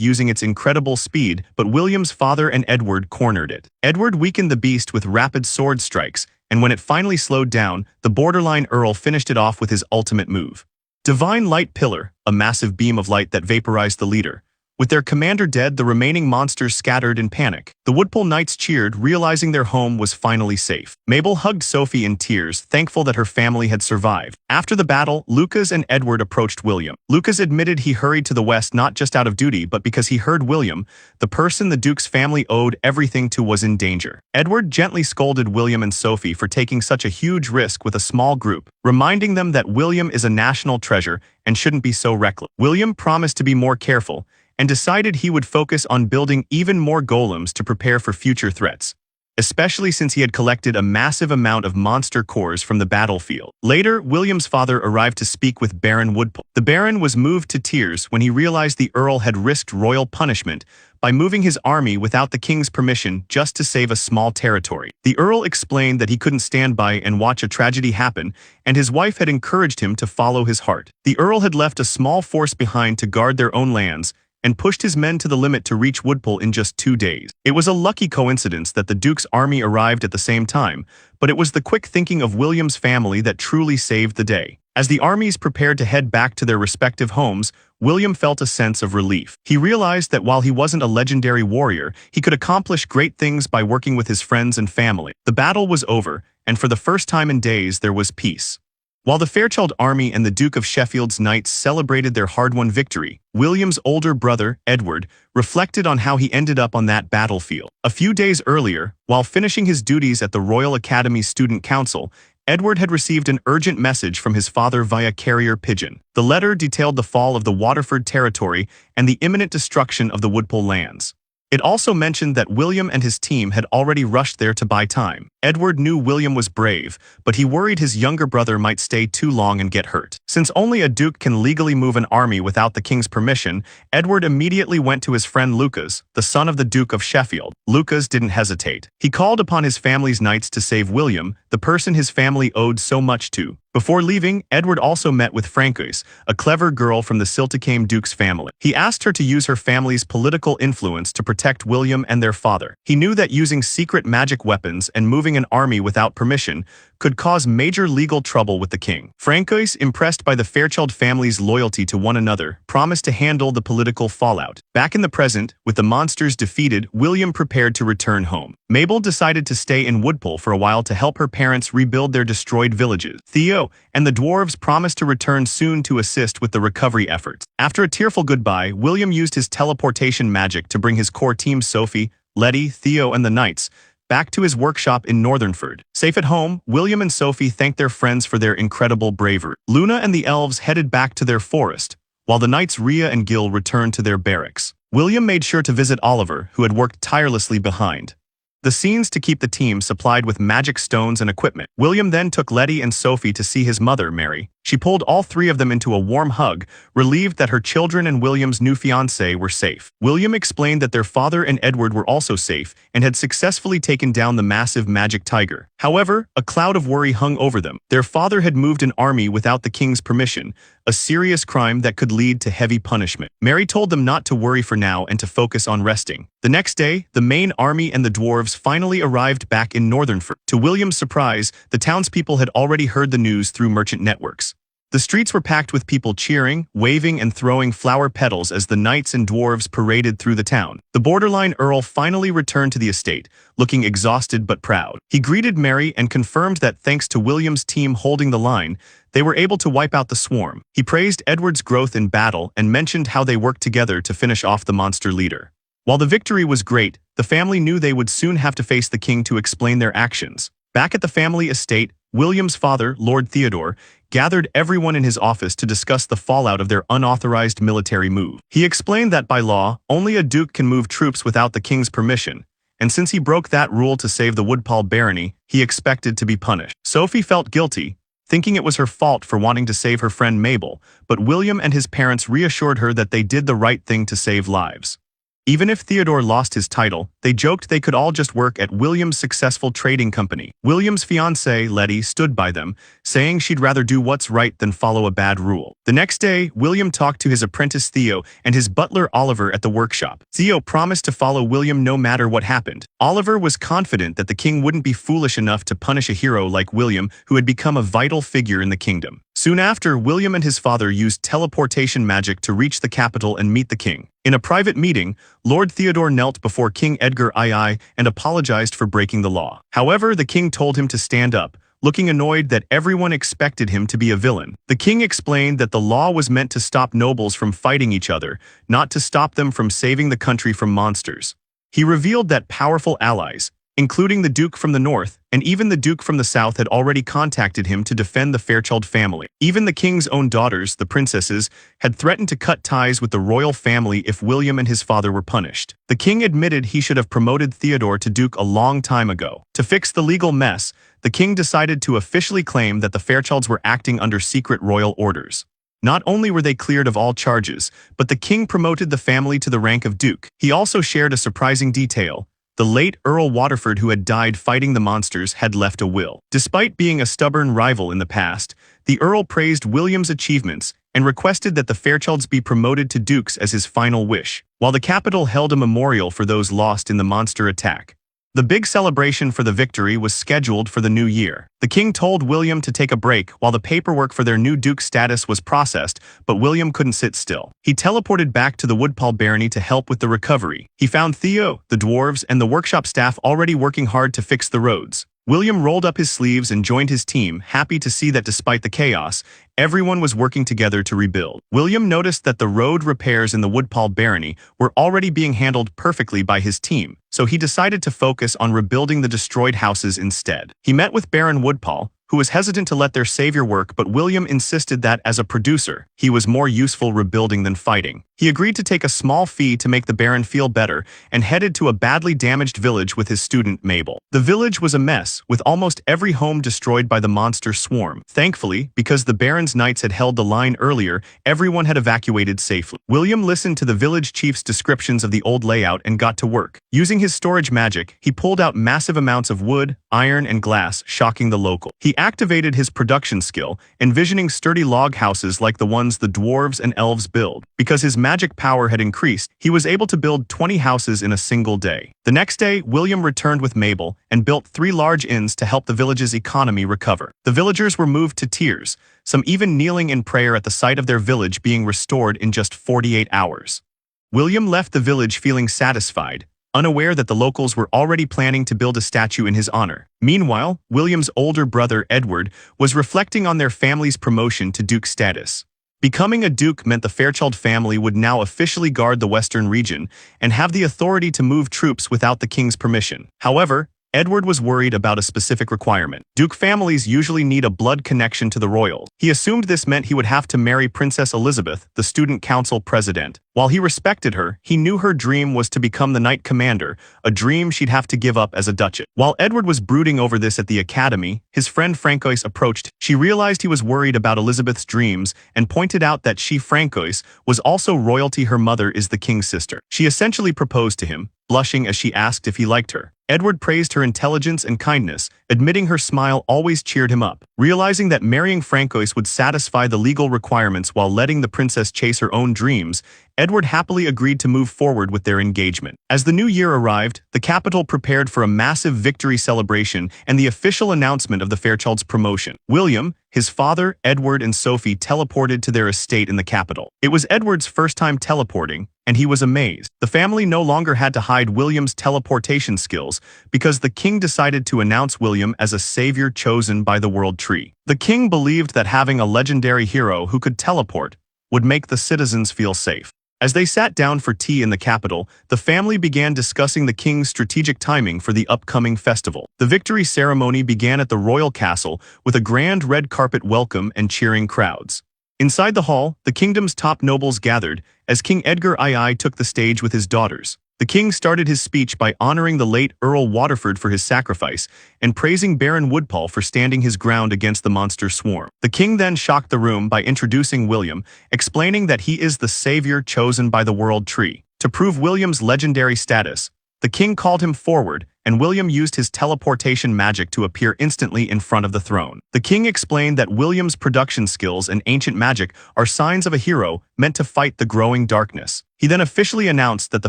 using its incredible speed, but William's father and Edward cornered it. Edward weakened the beast with rapid sword strikes, and when it finally slowed down, the borderline earl finished it off with his ultimate move. Divine Light Pillar, a massive beam of light that vaporized the leader. With their commander dead, the remaining monsters scattered in panic. The Woodpole Knights cheered, realizing their home was finally safe. Mabel hugged Sophie in tears, thankful that her family had survived. After the battle, Lucas and Edward approached William. Lucas admitted he hurried to the west not just out of duty, but because he heard William, the person the Duke's family owed everything to, was in danger. Edward gently scolded William and Sophie for taking such a huge risk with a small group, reminding them that William is a national treasure and shouldn't be so reckless. William promised to be more careful, and decided he would focus on building even more golems to prepare for future threats, especially since he had collected a massive amount of monster cores from the battlefield. Later, William's father arrived to speak with Baron Woodpole. The Baron was moved to tears when he realized the Earl had risked royal punishment by moving his army without the king's permission just to save a small territory. The Earl explained that he couldn't stand by and watch a tragedy happen, and his wife had encouraged him to follow his heart. The Earl had left a small force behind to guard their own lands, and pushed his men to the limit to reach Woodpole in just 2 days. It was a lucky coincidence that the Duke's army arrived at the same time, but it was the quick thinking of William's family that truly saved the day. As the armies prepared to head back to their respective homes, William felt a sense of relief. He realized that while he wasn't a legendary warrior, he could accomplish great things by working with his friends and family. The battle was over, and for the first time in days there was peace. While the Fairchild army and the Duke of Sheffield's knights celebrated their hard-won victory, William's older brother, Edward, reflected on how he ended up on that battlefield. A few days earlier, while finishing his duties at the Royal Academy Student Council, Edward had received an urgent message from his father via carrier pigeon. The letter detailed the fall of the Waterford territory and the imminent destruction of the Woodpole lands. It also mentioned that William and his team had already rushed there to buy time. Edward knew William was brave, but he worried his younger brother might stay too long and get hurt. Since only a duke can legally move an army without the king's permission, Edward immediately went to his friend Lucas, the son of the Duke of Sheffield. Lucas didn't hesitate. He called upon his family's knights to save William, the person his family owed so much to. Before leaving, Edward also met with Francois, a clever girl from the Silticame Duke's family. He asked her to use her family's political influence to protect William and their father. He knew that using secret magic weapons and moving moving an army without permission could cause major legal trouble with the king. Francois, impressed by the Fairchild family's loyalty to one another, promised to handle the political fallout. Back in the present, with the monsters defeated, William prepared to return home. Mabel decided to stay in Woodpole for a while to help her parents rebuild their destroyed villages. Theo and the dwarves promised to return soon to assist with the recovery efforts. After a tearful goodbye, William used his teleportation magic to bring his core team Sophie, Letty, Theo, and the Knights back to his workshop in Northernford. Safe at home, William and Sophie thanked their friends for their incredible bravery. Luna and the elves headed back to their forest, while the knights Rhea and Gil returned to their barracks. William made sure to visit Oliver, who had worked tirelessly behind the scenes to keep the team supplied with magic stones and equipment. William then took Letty and Sophie to see his mother, Mary. She pulled all three of them into a warm hug, relieved that her children and William's new fiancée were safe. William explained that their father and Edward were also safe and had successfully taken down the massive magic tiger. However, a cloud of worry hung over them. Their father had moved an army without the king's permission, a serious crime that could lead to heavy punishment. Mary told them not to worry for now and to focus on resting. The next day, the main army and the dwarves finally arrived back in Northernford. To William's surprise, the townspeople had already heard the news through merchant networks. The streets were packed with people cheering, waving, and throwing flower petals as the knights and dwarves paraded through the town. The borderline earl finally returned to the estate, looking exhausted but proud. He greeted Mary and confirmed that thanks to William's team holding the line, they were able to wipe out the swarm. He praised Edward's growth in battle and mentioned how they worked together to finish off the monster leader. While the victory was great, the family knew they would soon have to face the king to explain their actions. Back at the family estate, William's father, Lord Theodore, gathered everyone in his office to discuss the fallout of their unauthorized military move. He explained that by law, only a duke can move troops without the king's permission, and since he broke that rule to save the Woodpole barony, he expected to be punished. Sophie felt guilty, thinking it was her fault for wanting to save her friend Mabel, but William and his parents reassured her that they did the right thing to save lives. Even if Theodore lost his title, they joked they could all just work at William's successful trading company. William's fiancée, Letty, stood by them, saying she'd rather do what's right than follow a bad rule. The next day, William talked to his apprentice Theo and his butler Oliver at the workshop. Theo promised to follow William no matter what happened. Oliver was confident that the king wouldn't be foolish enough to punish a hero like William, who had become a vital figure in the kingdom. Soon after, William and his father used teleportation magic to reach the capital and meet the king. In a private meeting, Lord Theodore knelt before King Edgar II and apologized for breaking the law. However, the king told him to stand up, looking annoyed that everyone expected him to be a villain. The king explained that the law was meant to stop nobles from fighting each other, not to stop them from saving the country from monsters. He revealed that powerful allies, including the Duke from the north, and even the Duke from the south had already contacted him to defend the Fairchild family. Even the king's own daughters, the princesses, had threatened to cut ties with the royal family if William and his father were punished. The king admitted he should have promoted Theodore to Duke a long time ago. To fix the legal mess, the king decided to officially claim that the Fairchilds were acting under secret royal orders. Not only were they cleared of all charges, but the king promoted the family to the rank of Duke. He also shared a surprising detail. The late Earl Waterford, who had died fighting the monsters, had left a will. Despite being a stubborn rival in the past, the Earl praised William's achievements and requested that the Fairchilds be promoted to dukes as his final wish, while the capital held a memorial for those lost in the monster attack. The big celebration for the victory was scheduled for the new year. The king told William to take a break while the paperwork for their new duke status was processed, but William couldn't sit still. He teleported back to the Woodpole barony to help with the recovery. He found Theo, the dwarves, and the workshop staff already working hard to fix the roads. William rolled up his sleeves and joined his team, happy to see that despite the chaos, everyone was working together to rebuild. William noticed that the road repairs in the Woodpole barony were already being handled perfectly by his team, so he decided to focus on rebuilding the destroyed houses instead. He met with Baron Woodpole, who was hesitant to let their savior work, but William insisted that, as a producer, he was more useful rebuilding than fighting. He agreed to take a small fee to make the Baron feel better and headed to a badly damaged village with his student Mabel. The village was a mess, with almost every home destroyed by the monster swarm. Thankfully, because the Baron's knights had held the line earlier, everyone had evacuated safely. William listened to the village chief's descriptions of the old layout and got to work. Using his storage magic, he pulled out massive amounts of wood, iron, and glass, shocking the local. He activated his production skill, envisioning sturdy log houses like the ones the dwarves and elves build. Because his magic power had increased, he was able to build 20 houses in a single day. The next day, William returned with Mabel and built 3 large inns to help the village's economy recover. The villagers were moved to tears, some even kneeling in prayer at the sight of their village being restored in just 48 hours. William left the village feeling satisfied, unaware that the locals were already planning to build a statue in his honor. Meanwhile, William's older brother, Edward, was reflecting on their family's promotion to duke status. Becoming a duke meant the Fairchild family would now officially guard the western region and have the authority to move troops without the king's permission. However, Edward was worried about a specific requirement. Duke families usually need a blood connection to the royal. He assumed this meant he would have to marry Princess Elizabeth, the student council president. While he respected her, he knew her dream was to become the knight commander, a dream she'd have to give up as a duchess. While Edward was brooding over this at the academy, his friend Francois approached. She realized he was worried about Elizabeth's dreams and pointed out that she, Francois, was also royalty. Her mother is the king's sister. She essentially proposed to him, blushing as she asked if he liked her. Edward praised her intelligence and kindness, admitting her smile always cheered him up. Realizing that marrying Francois would satisfy the legal requirements while letting the princess chase her own dreams, Edward happily agreed to move forward with their engagement. As the new year arrived, the capital prepared for a massive victory celebration and the official announcement of the Fairchild's promotion. William, his father, Edward, and Sophie teleported to their estate in the capital. It was Edward's first time teleporting, and he was amazed. The family no longer had to hide William's teleportation skills because the king decided to announce William as a savior chosen by the world tree. The king believed that having a legendary hero who could teleport would make the citizens feel safe. As they sat down for tea in the capital, the family began discussing the king's strategic timing for the upcoming festival. The victory ceremony began at the royal castle with a grand red carpet welcome and cheering crowds. Inside the hall, the kingdom's top nobles gathered as King Edgar II took the stage with his daughters. The king started his speech by honoring the late Earl Waterford for his sacrifice and praising Baron Woodpall for standing his ground against the monster swarm. The king then shocked the room by introducing William, explaining that he is the savior chosen by the world tree. To prove William's legendary status, the king called him forward, and William used his teleportation magic to appear instantly in front of the throne. The king explained that William's production skills and ancient magic are signs of a hero meant to fight the growing darkness. He then officially announced that the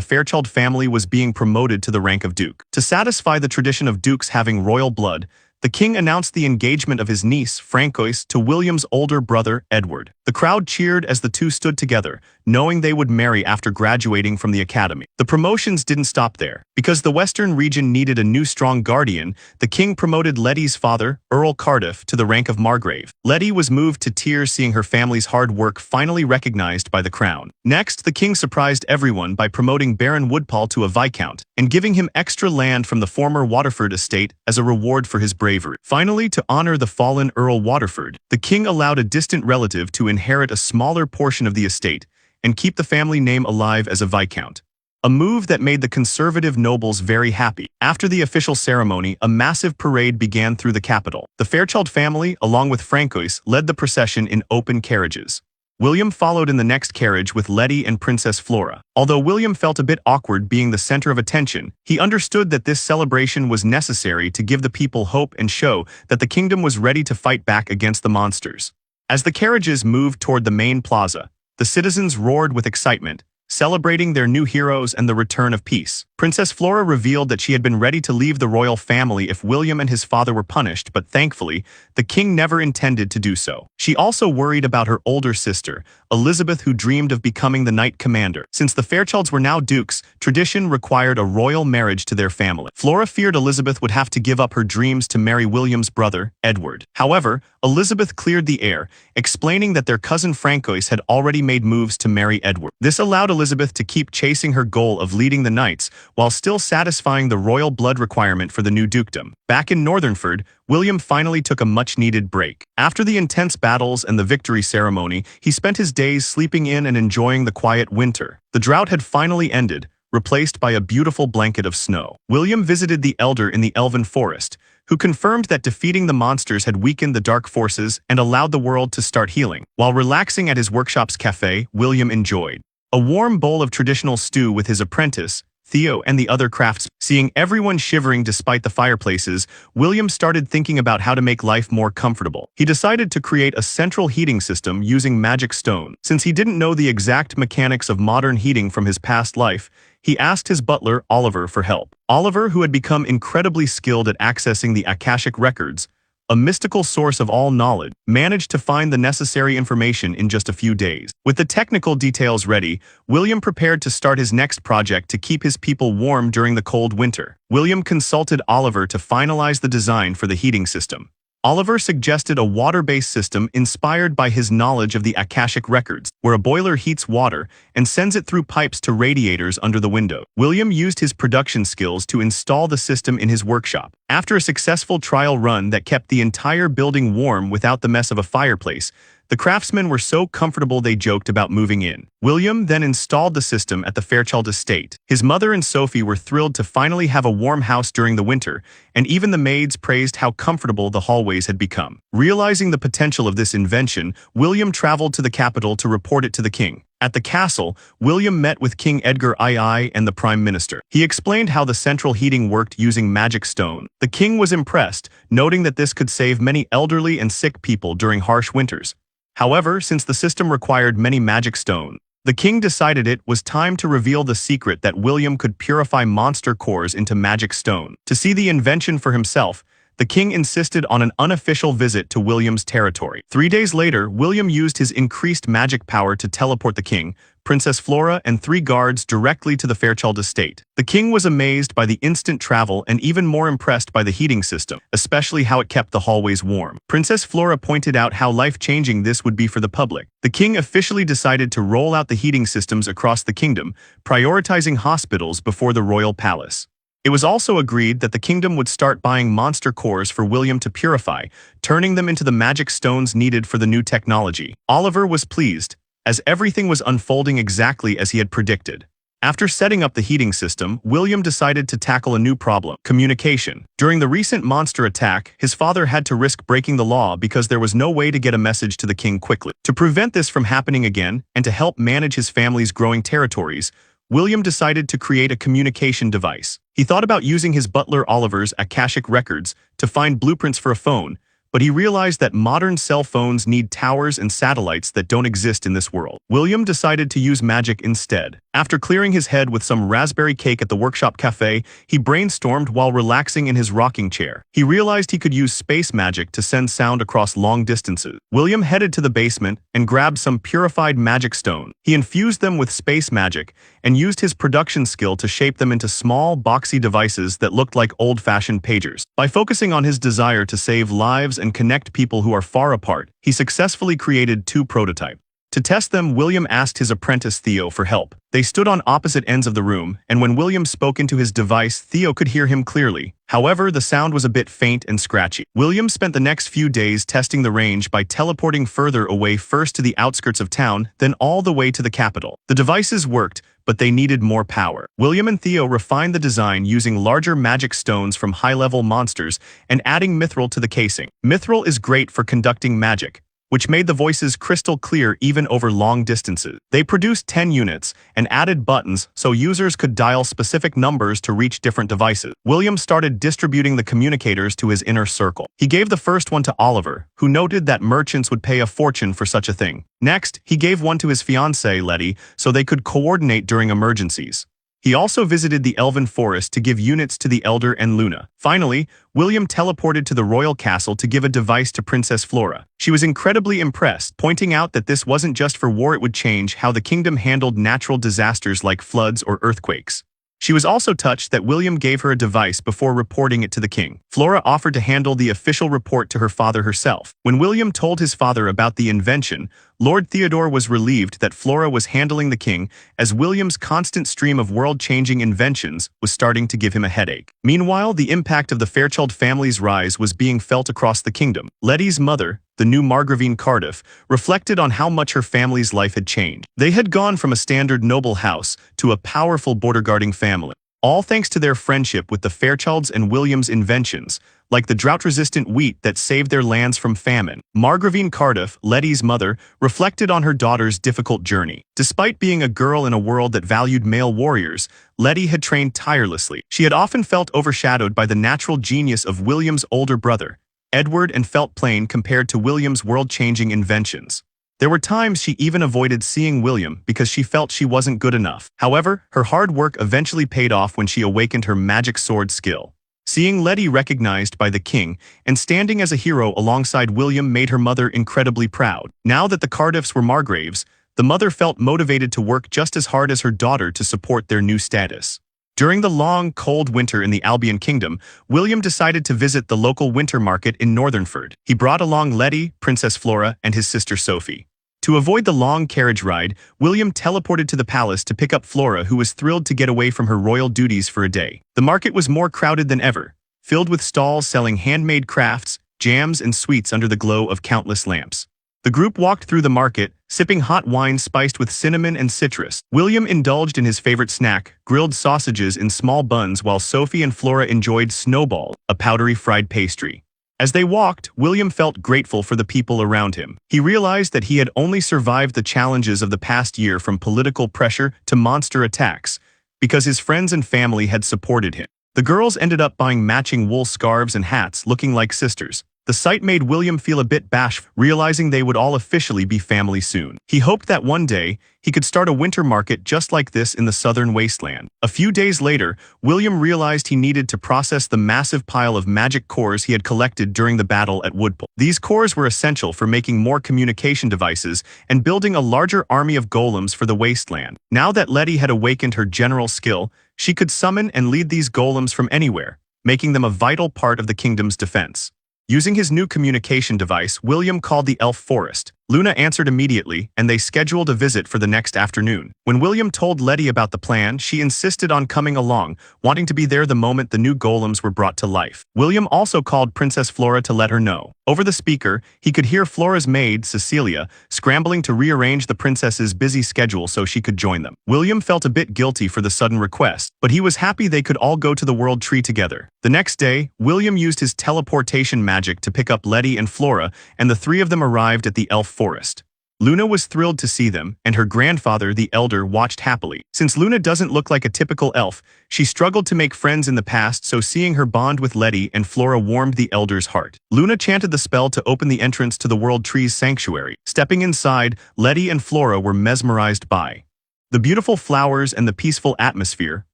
Fairchild family was being promoted to the rank of duke. To satisfy the tradition of dukes having royal blood, the king announced the engagement of his niece, Francois, to William's older brother, Edward. The crowd cheered as the two stood together, knowing they would marry after graduating from the academy. The promotions didn't stop there. Because the western region needed a new strong guardian, the king promoted Letty's father, Earl Cardiff, to the rank of Margrave. Letty was moved to tears seeing her family's hard work finally recognized by the crown. Next, the king surprised everyone by promoting Baron Woodpall to a viscount and giving him extra land from the former Waterford estate as a reward for his bravery. Finally, to honor the fallen Earl Waterford, the king allowed a distant relative to inherit a smaller portion of the estate and keep the family name alive as a viscount, a move that made the conservative nobles very happy. After the official ceremony, a massive parade began through the capital. The Fairchild family, along with Francois, led the procession in open carriages. William followed in the next carriage with Letty and Princess Flora. Although William felt a bit awkward being the center of attention, he understood that this celebration was necessary to give the people hope and show that the kingdom was ready to fight back against the monsters. As the carriages moved toward the main plaza, the citizens roared with excitement, celebrating their new heroes and the return of peace. Princess Flora revealed that she had been ready to leave the royal family if William and his father were punished, but thankfully, the king never intended to do so. She also worried about her older sister, Elizabeth, who dreamed of becoming the knight commander. Since the Fairchilds were now dukes, tradition required a royal marriage to their family. Flora feared Elizabeth would have to give up her dreams to marry William's brother, Edward. However, Elizabeth cleared the air, explaining that their cousin Francois had already made moves to marry Edward. This allowed Elizabeth to keep chasing her goal of leading the knights, while still satisfying the royal blood requirement for the new dukedom. Back in Northernford, William finally took a much-needed break. After the intense battles and the victory ceremony, he spent his days sleeping in and enjoying the quiet winter. The drought had finally ended, replaced by a beautiful blanket of snow. William visited the elder in the elven forest, who confirmed that defeating the monsters had weakened the dark forces and allowed the world to start healing. While relaxing at his workshop's cafe, William enjoyed a warm bowl of traditional stew with his apprentice, Theo, and the other craftsmen. Seeing everyone shivering despite the fireplaces, William started thinking about how to make life more comfortable. He decided to create a central heating system using magic stone. Since he didn't know the exact mechanics of modern heating from his past life, he asked his butler, Oliver, for help. Oliver, who had become incredibly skilled at accessing the Akashic records, a mystical source of all knowledge, managed to find the necessary information in just a few days. With the technical details ready, William prepared to start his next project to keep his people warm during the cold winter. William consulted Oliver to finalize the design for the heating system. Oliver suggested a water-based system inspired by his knowledge of the Akashic records, where a boiler heats water and sends it through pipes to radiators under the window. William used his production skills to install the system in his workshop. After a successful trial run that kept the entire building warm without the mess of a fireplace, the craftsmen were so comfortable they joked about moving in. William then installed the system at the Fairchild estate. His mother and Sophie were thrilled to finally have a warm house during the winter, and even the maids praised how comfortable the hallways had become. Realizing the potential of this invention, William traveled to the capital to report it to the king. At the castle, William met with King Edgar II and the Prime Minister. He explained how the central heating worked using magic stone. The king was impressed, noting that this could save many elderly and sick people during harsh winters. However, since the system required many magic stone, the king decided it was time to reveal the secret that William could purify monster cores into magic stone. To see the invention for himself, the king insisted on an unofficial visit to William's territory. 3 days later, William used his increased magic power to teleport the king, Princess Flora, and 3 guards directly to the Fairchild estate. The king was amazed by the instant travel and even more impressed by the heating system, especially how it kept the hallways warm. Princess Flora pointed out how life-changing this would be for the public. The king officially decided to roll out the heating systems across the kingdom, prioritizing hospitals before the royal palace. It was also agreed that the kingdom would start buying monster cores for William to purify, turning them into the magic stones needed for the new technology. Oliver was pleased, as everything was unfolding exactly as he had predicted. After setting up the heating system, William decided to tackle a new problem: communication. During the recent monster attack, his father had to risk breaking the law because there was no way to get a message to the king quickly. To prevent this from happening again, and to help manage his family's growing territories, William decided to create a communication device. He thought about using his butler Oliver's Akashic records to find blueprints for a phone, but he realized that modern cell phones need towers and satellites that don't exist in this world. William decided to use magic instead. After clearing his head with some raspberry cake at the workshop cafe, he brainstormed while relaxing in his rocking chair. He realized he could use space magic to send sound across long distances. William headed to the basement and grabbed some purified magic stone. He infused them with space magic and used his production skill to shape them into small, boxy devices that looked like old-fashioned pagers. By focusing on his desire to save lives and connect people who are far apart, he successfully created 2 prototypes. To test them, William asked his apprentice Theo for help. They stood on opposite ends of the room, and when William spoke into his device, Theo could hear him clearly. However, the sound was a bit faint and scratchy. William spent the next few days testing the range by teleporting further away, first to the outskirts of town, then all the way to the capital. The devices worked, but they needed more power. William and Theo refined the design using larger magic stones from high-level monsters and adding mithril to the casing. Mithril is great for conducting magic, which made the voices crystal clear even over long distances. They produced 10 units and added buttons so users could dial specific numbers to reach different devices. William started distributing the communicators to his inner circle. He gave the first one to Oliver, who noted that merchants would pay a fortune for such a thing. Next, he gave one to his fiancée, Letty, so they could coordinate during emergencies. He also visited the Elven Forest to give units to the Elder and Luna. Finally, William teleported to the royal castle to give a device to Princess Flora. She was incredibly impressed, pointing out that this wasn't just for war, it would change how the kingdom handled natural disasters like floods or earthquakes. She was also touched that William gave her a device before reporting it to the king. Flora offered to handle the official report to her father herself. When William told his father about the invention, Lord Theodore was relieved that Flora was handling the king, as William's constant stream of world-changing inventions was starting to give him a headache. Meanwhile, the impact of the Fairchild family's rise was being felt across the kingdom. Letty's mother, the new Margravine Cardiff, reflected on how much her family's life had changed. They had gone from a standard noble house to a powerful border-guarding family. all thanks to their friendship with the Fairchilds and William's inventions, like the drought-resistant wheat that saved their lands from famine. Margravine Cardiff, Letty's mother, reflected on her daughter's difficult journey. Despite being a girl in a world that valued male warriors, Letty had trained tirelessly. She had often felt overshadowed by the natural genius of William's older brother, Edward, and felt plain compared to William's world-changing inventions. There were times she even avoided seeing William because she felt she wasn't good enough. However, her hard work eventually paid off when she awakened her magic sword skill. Seeing Letty recognized by the king and standing as a hero alongside William made her mother incredibly proud. Now that the Cardiffs were Margraves, the mother felt motivated to work just as hard as her daughter to support their new status. During the long, cold winter in the Albion Kingdom, William decided to visit the local winter market in Northernford. He brought along Letty, Princess Flora, and his sister Sophie. To avoid the long carriage ride, William teleported to the palace to pick up Flora, who was thrilled to get away from her royal duties for a day. The market was more crowded than ever, filled with stalls selling handmade crafts, jams, and sweets under the glow of countless lamps. The group walked through the market, sipping hot wine spiced with cinnamon and citrus. William indulged in his favorite snack, grilled sausages in small buns, while Sophie and Flora enjoyed Snowball, a powdery fried pastry. As they walked, William felt grateful for the people around him. He realized that he had only survived the challenges of the past year, from political pressure to monster attacks, because his friends and family had supported him. The girls ended up buying matching wool scarves and hats, looking like sisters. The sight made William feel a bit bashful, realizing they would all officially be family soon. He hoped that one day, he could start a winter market just like this in the southern wasteland. A few days later, William realized he needed to process the massive pile of magic cores he had collected during the battle at Woodpool. These cores were essential for making more communication devices and building a larger army of golems for the wasteland. Now that Letty had awakened her general skill, she could summon and lead these golems from anywhere, making them a vital part of the kingdom's defense. Using his new communication device, William called the elf forest. Luna answered immediately, and they scheduled a visit for the next afternoon. When William told Letty about the plan, she insisted on coming along, wanting to be there the moment the new golems were brought to life. William also called Princess Flora to let her know. Over the speaker, he could hear Flora's maid, Cecilia, scrambling to rearrange the princess's busy schedule so she could join them. William felt a bit guilty for the sudden request, but he was happy they could all go to the World Tree together. The next day, William used his teleportation magic to pick up Letty and Flora, and the three of them arrived at the elf forest. Luna was thrilled to see them, and her grandfather, the elder, watched happily. Since Luna doesn't look like a typical elf, she struggled to make friends in the past, so seeing her bond with Letty and Flora warmed the elder's heart. Luna chanted the spell to open the entrance to the World Tree's sanctuary. Stepping inside, Letty and Flora were mesmerized by the beautiful flowers and the peaceful atmosphere,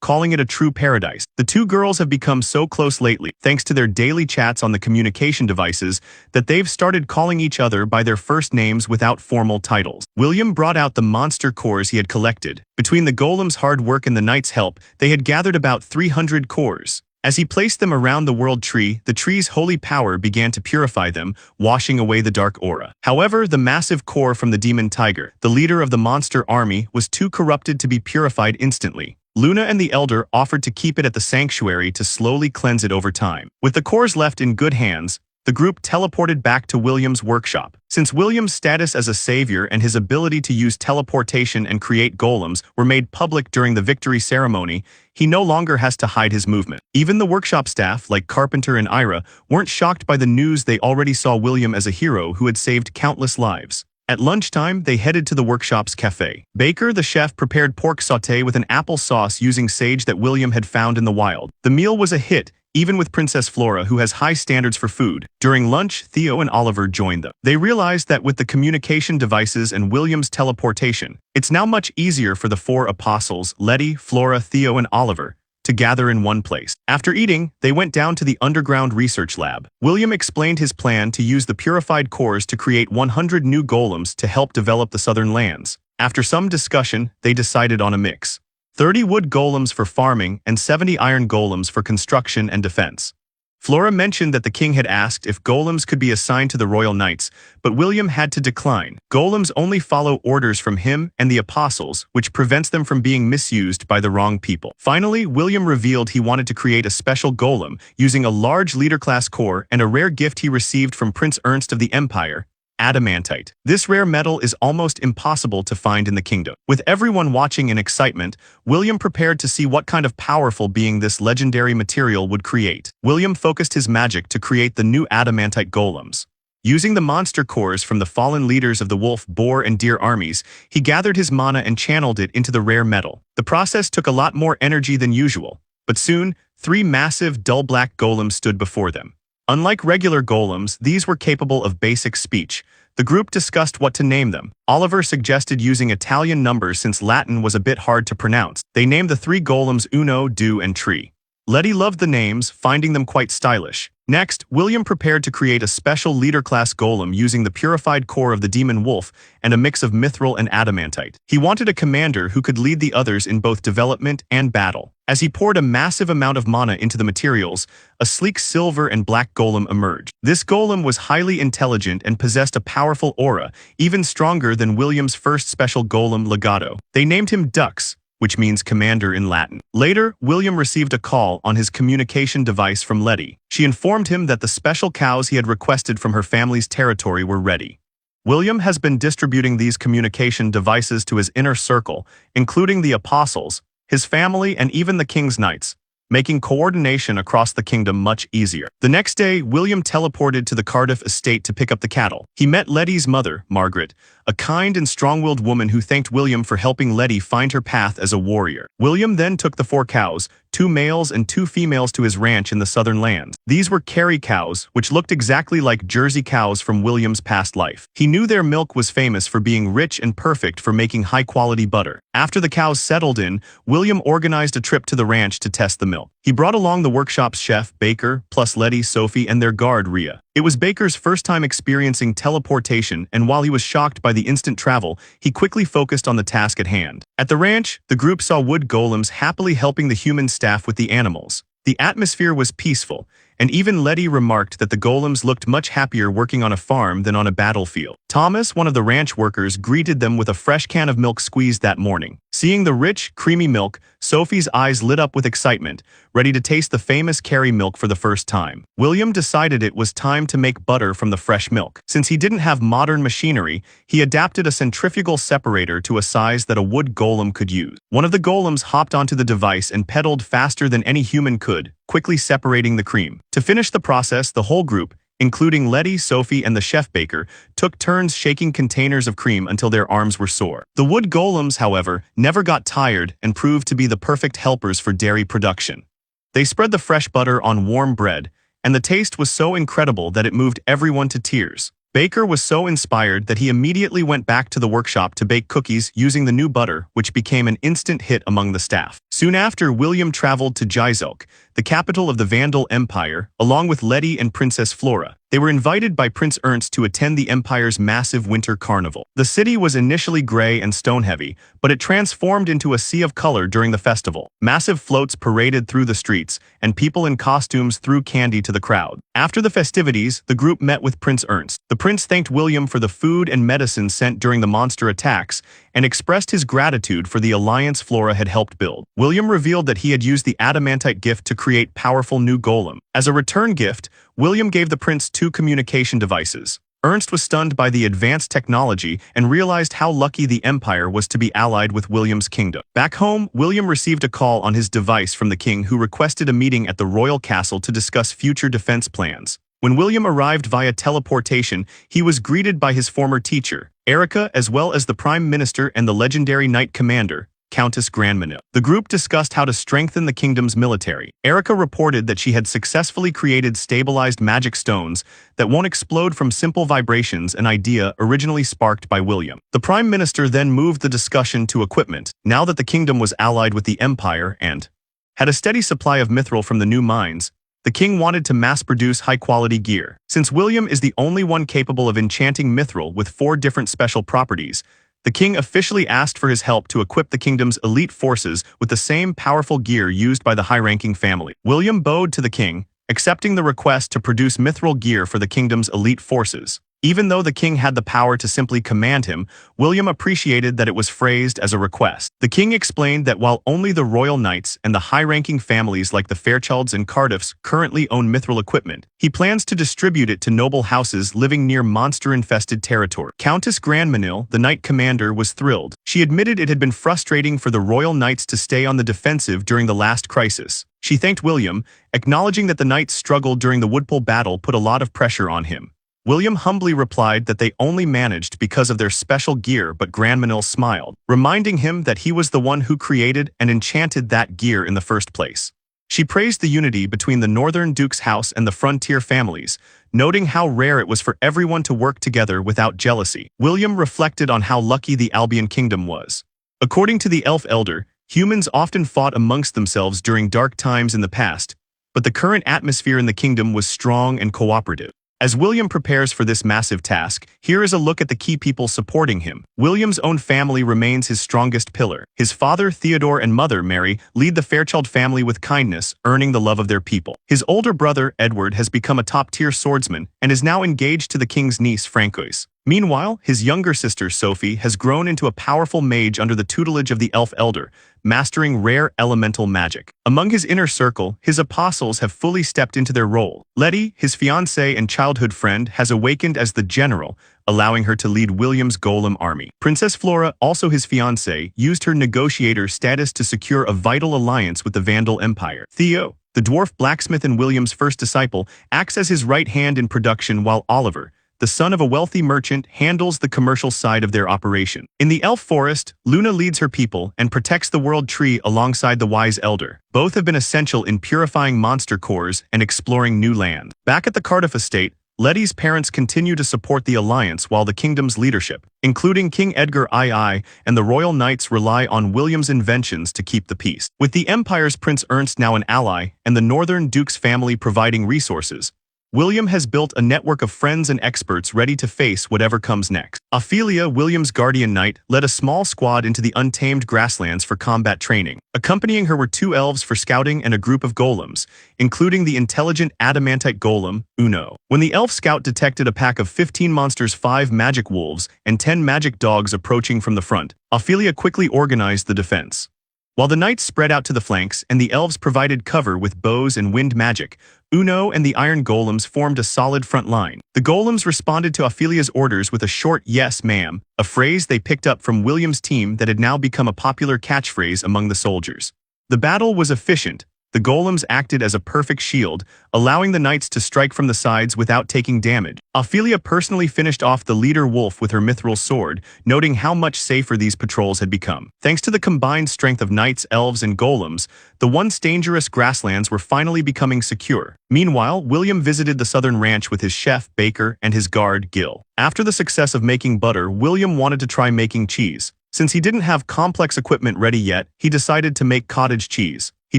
calling it a true paradise. The two girls have become so close lately, thanks to their daily chats on the communication devices, that they've started calling each other by their first names without formal titles. William brought out the monster cores he had collected. Between the golem's hard work and the knight's help, they had gathered about 300 cores. As he placed them around the World Tree, the tree's holy power began to purify them, washing away the dark aura. However, the massive core from the demon tiger, the leader of the monster army, was too corrupted to be purified instantly. Luna and the elder offered to keep it at the sanctuary to slowly cleanse it over time. With the cores left in good hands, the group teleported back to William's workshop. Since William's status as a savior and his ability to use teleportation and create golems were made public during the victory ceremony, he no longer has to hide his movement. Even the workshop staff, like Carpenter and Ira, weren't shocked by the news. They already saw William as a hero who had saved countless lives. At lunchtime, they headed to the workshop's cafe. Baker, the chef, prepared pork sauté with an apple sauce using sage that William had found in the wild. The meal was a hit, even with Princess Flora, who has high standards for food. During lunch, Theo and Oliver joined them. They realized that with the communication devices and William's teleportation, it's now much easier for the four apostles, Letty, Flora, Theo, and Oliver, to gather in one place. After eating, they went down to the underground research lab. William explained his plan to use the purified cores to create 100 new golems to help develop the southern lands. After some discussion, they decided on a mix: 30 wood golems for farming and 70 iron golems for construction and defense. Flora mentioned that the king had asked if golems could be assigned to the royal knights, but William had to decline. Golems only follow orders from him and the apostles, which prevents them from being misused by the wrong people. Finally, William revealed he wanted to create a special golem using a large leader-class core and a rare gift he received from Prince Ernst of the Empire, adamantite. This rare metal is almost impossible to find in the kingdom. With everyone watching in excitement, William prepared to see what kind of powerful being this legendary material would create. William focused his magic to create the new adamantite golems. Using the monster cores from the fallen leaders of the wolf, boar, and deer armies, he gathered his mana and channeled it into the rare metal. The process took a lot more energy than usual, but soon, 3 massive, dull black golems stood before them. Unlike regular golems, these were capable of basic speech. The group discussed what to name them. Oliver suggested using Italian numbers since Latin was a bit hard to pronounce. They named the 3 golems Uno, Do, and Tree. Letty loved the names, finding them quite stylish. Next, William prepared to create a special leader-class golem using the purified core of the demon wolf and a mix of mithril and adamantite. He wanted a commander who could lead the others in both development and battle. As he poured a massive amount of mana into the materials, a sleek silver and black golem emerged. This golem was highly intelligent and possessed a powerful aura, even stronger than William's first special golem, Legato. They named him Dux, which means commander in Latin. Later, William received a call on his communication device from Letty. She informed him that the special cows he had requested from her family's territory were ready. William has been distributing these communication devices to his inner circle, including the apostles, his family, and even the king's knights, making coordination across the kingdom much easier. The next day, William teleported to the Cardiff estate to pick up the cattle. He met Letty's mother, Margaret, a kind and strong-willed woman who thanked William for helping Letty find her path as a warrior. William then took the 4 cows, 2 males and 2 females, to his ranch in the southern lands. These were Kerry cows, which looked exactly like Jersey cows from William's past life. He knew their milk was famous for being rich and perfect for making high-quality butter. After the cows settled in, William organized a trip to the ranch to test the milk. He brought along the workshop's chef, Baker, plus Letty, Sophie, and their guard, Rhea. It was Baker's first time experiencing teleportation, and while he was shocked by the instant travel, he quickly focused on the task at hand. At the ranch, the group saw wood golems happily helping the human staff with the animals. The atmosphere was peaceful, and even Letty remarked that the golems looked much happier working on a farm than on a battlefield. Thomas, one of the ranch workers, greeted them with a fresh can of milk squeezed that morning. Seeing the rich, creamy milk, Sophie's eyes lit up with excitement, ready to taste the famous Kerry milk for the first time. William decided it was time to make butter from the fresh milk. Since he didn't have modern machinery, he adapted a centrifugal separator to a size that a wood golem could use. One of the golems hopped onto the device and pedaled faster than any human could, quickly separating the cream. To finish the process, the whole group, including Letty, Sophie, and the chef Baker, took turns shaking containers of cream until their arms were sore. The wood golems, however, never got tired and proved to be the perfect helpers for dairy production. They spread the fresh butter on warm bread, and the taste was so incredible that it moved everyone to tears. Baker was so inspired that he immediately went back to the workshop to bake cookies using the new butter, which became an instant hit among the staff. Soon after, William traveled to Jizok, the capital of the Vandal Empire, along with Letty and Princess Flora. They were invited by Prince Ernst to attend the Empire's massive winter carnival. The city was initially gray and stone-heavy, but it transformed into a sea of color during the festival. Massive floats paraded through the streets, and people in costumes threw candy to the crowd. After the festivities, the group met with Prince Ernst. The prince thanked William for the food and medicine sent during the monster attacks, and expressed his gratitude for the alliance Flora had helped build. William revealed that he had used the adamantite gift to create powerful new golem. As a return gift, William gave the prince 2 communication devices. Ernst was stunned by the advanced technology and realized how lucky the Empire was to be allied with William's kingdom. Back home, William received a call on his device from the king, who requested a meeting at the royal castle to discuss future defense plans. When William arrived via teleportation, he was greeted by his former teacher, Erica, as well as the Prime Minister and the legendary Knight Commander, Countess Grandmanil. The group discussed how to strengthen the kingdom's military. Erica reported that she had successfully created stabilized magic stones that won't explode from simple vibrations, an idea originally sparked by William. The Prime Minister then moved the discussion to equipment. Now that the kingdom was allied with the Empire and had a steady supply of mithril from the new mines, the king wanted to mass-produce high-quality gear. Since William is the only one capable of enchanting mithril with 4 different special properties, the king officially asked for his help to equip the kingdom's elite forces with the same powerful gear used by the high-ranking family. William bowed to the king, accepting the request to produce mithril gear for the kingdom's elite forces. Even though the king had the power to simply command him, William appreciated that it was phrased as a request. The king explained that while only the royal knights and the high-ranking families like the Fairchilds and Cardiffs currently own mithril equipment, he plans to distribute it to noble houses living near monster-infested territory. Countess Grandmanil, the knight commander, was thrilled. She admitted it had been frustrating for the royal knights to stay on the defensive during the last crisis. She thanked William, acknowledging that the knight's struggle during the Woodpole battle put a lot of pressure on him. William humbly replied that they only managed because of their special gear, but Grandmanil smiled, reminding him that he was the one who created and enchanted that gear in the first place. She praised the unity between the Northern Duke's house and the frontier families, noting how rare it was for everyone to work together without jealousy. William reflected on how lucky the Albion Kingdom was. According to the Elf Elder, humans often fought amongst themselves during dark times in the past, but the current atmosphere in the kingdom was strong and cooperative. As William prepares for this massive task, here is a look at the key people supporting him. William's own family remains his strongest pillar. His father, Theodore, and mother, Mary, lead the Fairchild family with kindness, earning the love of their people. His older brother, Edward, has become a top-tier swordsman and is now engaged to the king's niece, Francois. Meanwhile, his younger sister, Sophie, has grown into a powerful mage under the tutelage of the Elf Elder, mastering rare elemental magic. Among his inner circle, his apostles have fully stepped into their role. Letty, his fiancée and childhood friend, has awakened as the general, allowing her to lead William's golem army. Princess Flora, also his fiancée, used her negotiator status to secure a vital alliance with the Vandal Empire. Theo, the dwarf blacksmith and William's first disciple, acts as his right hand in production, while Oliver, the son of a wealthy merchant, handles the commercial side of their operation. In the elf forest, Luna leads her people and protects the world tree alongside the wise elder. Both have been essential in purifying monster cores and exploring new land. Back at the Cardiff estate, Letty's parents continue to support the alliance while the kingdom's leadership, including King Edgar II and the royal knights, rely on William's inventions to keep the peace. With the Empire's Prince Ernst now an ally and the Northern Duke's family providing resources, William has built a network of friends and experts ready to face whatever comes next. Ophelia, William's guardian knight, led a small squad into the untamed grasslands for combat training. Accompanying her were 2 elves for scouting and a group of golems, including the intelligent adamantite golem, Uno. When the elf scout detected a pack of 15 monsters, 5 magic wolves, and 10 magic dogs approaching from the front, Ophelia quickly organized the defense. While the knights spread out to the flanks and the elves provided cover with bows and wind magic, Uno and the iron golems formed a solid front line. The golems responded to Ophelia's orders with a short "yes, ma'am," a phrase they picked up from William's team that had now become a popular catchphrase among the soldiers. The battle was efficient. The golems acted as a perfect shield, allowing the knights to strike from the sides without taking damage. Ophelia personally finished off the leader wolf with her mithril sword, noting how much safer these patrols had become. Thanks to the combined strength of knights, elves, and golems, the once dangerous grasslands were finally becoming secure. Meanwhile, William visited the southern ranch with his chef, Baker, and his guard, Gil. After the success of making butter, William wanted to try making cheese. Since he didn't have complex equipment ready yet, he decided to make cottage cheese. He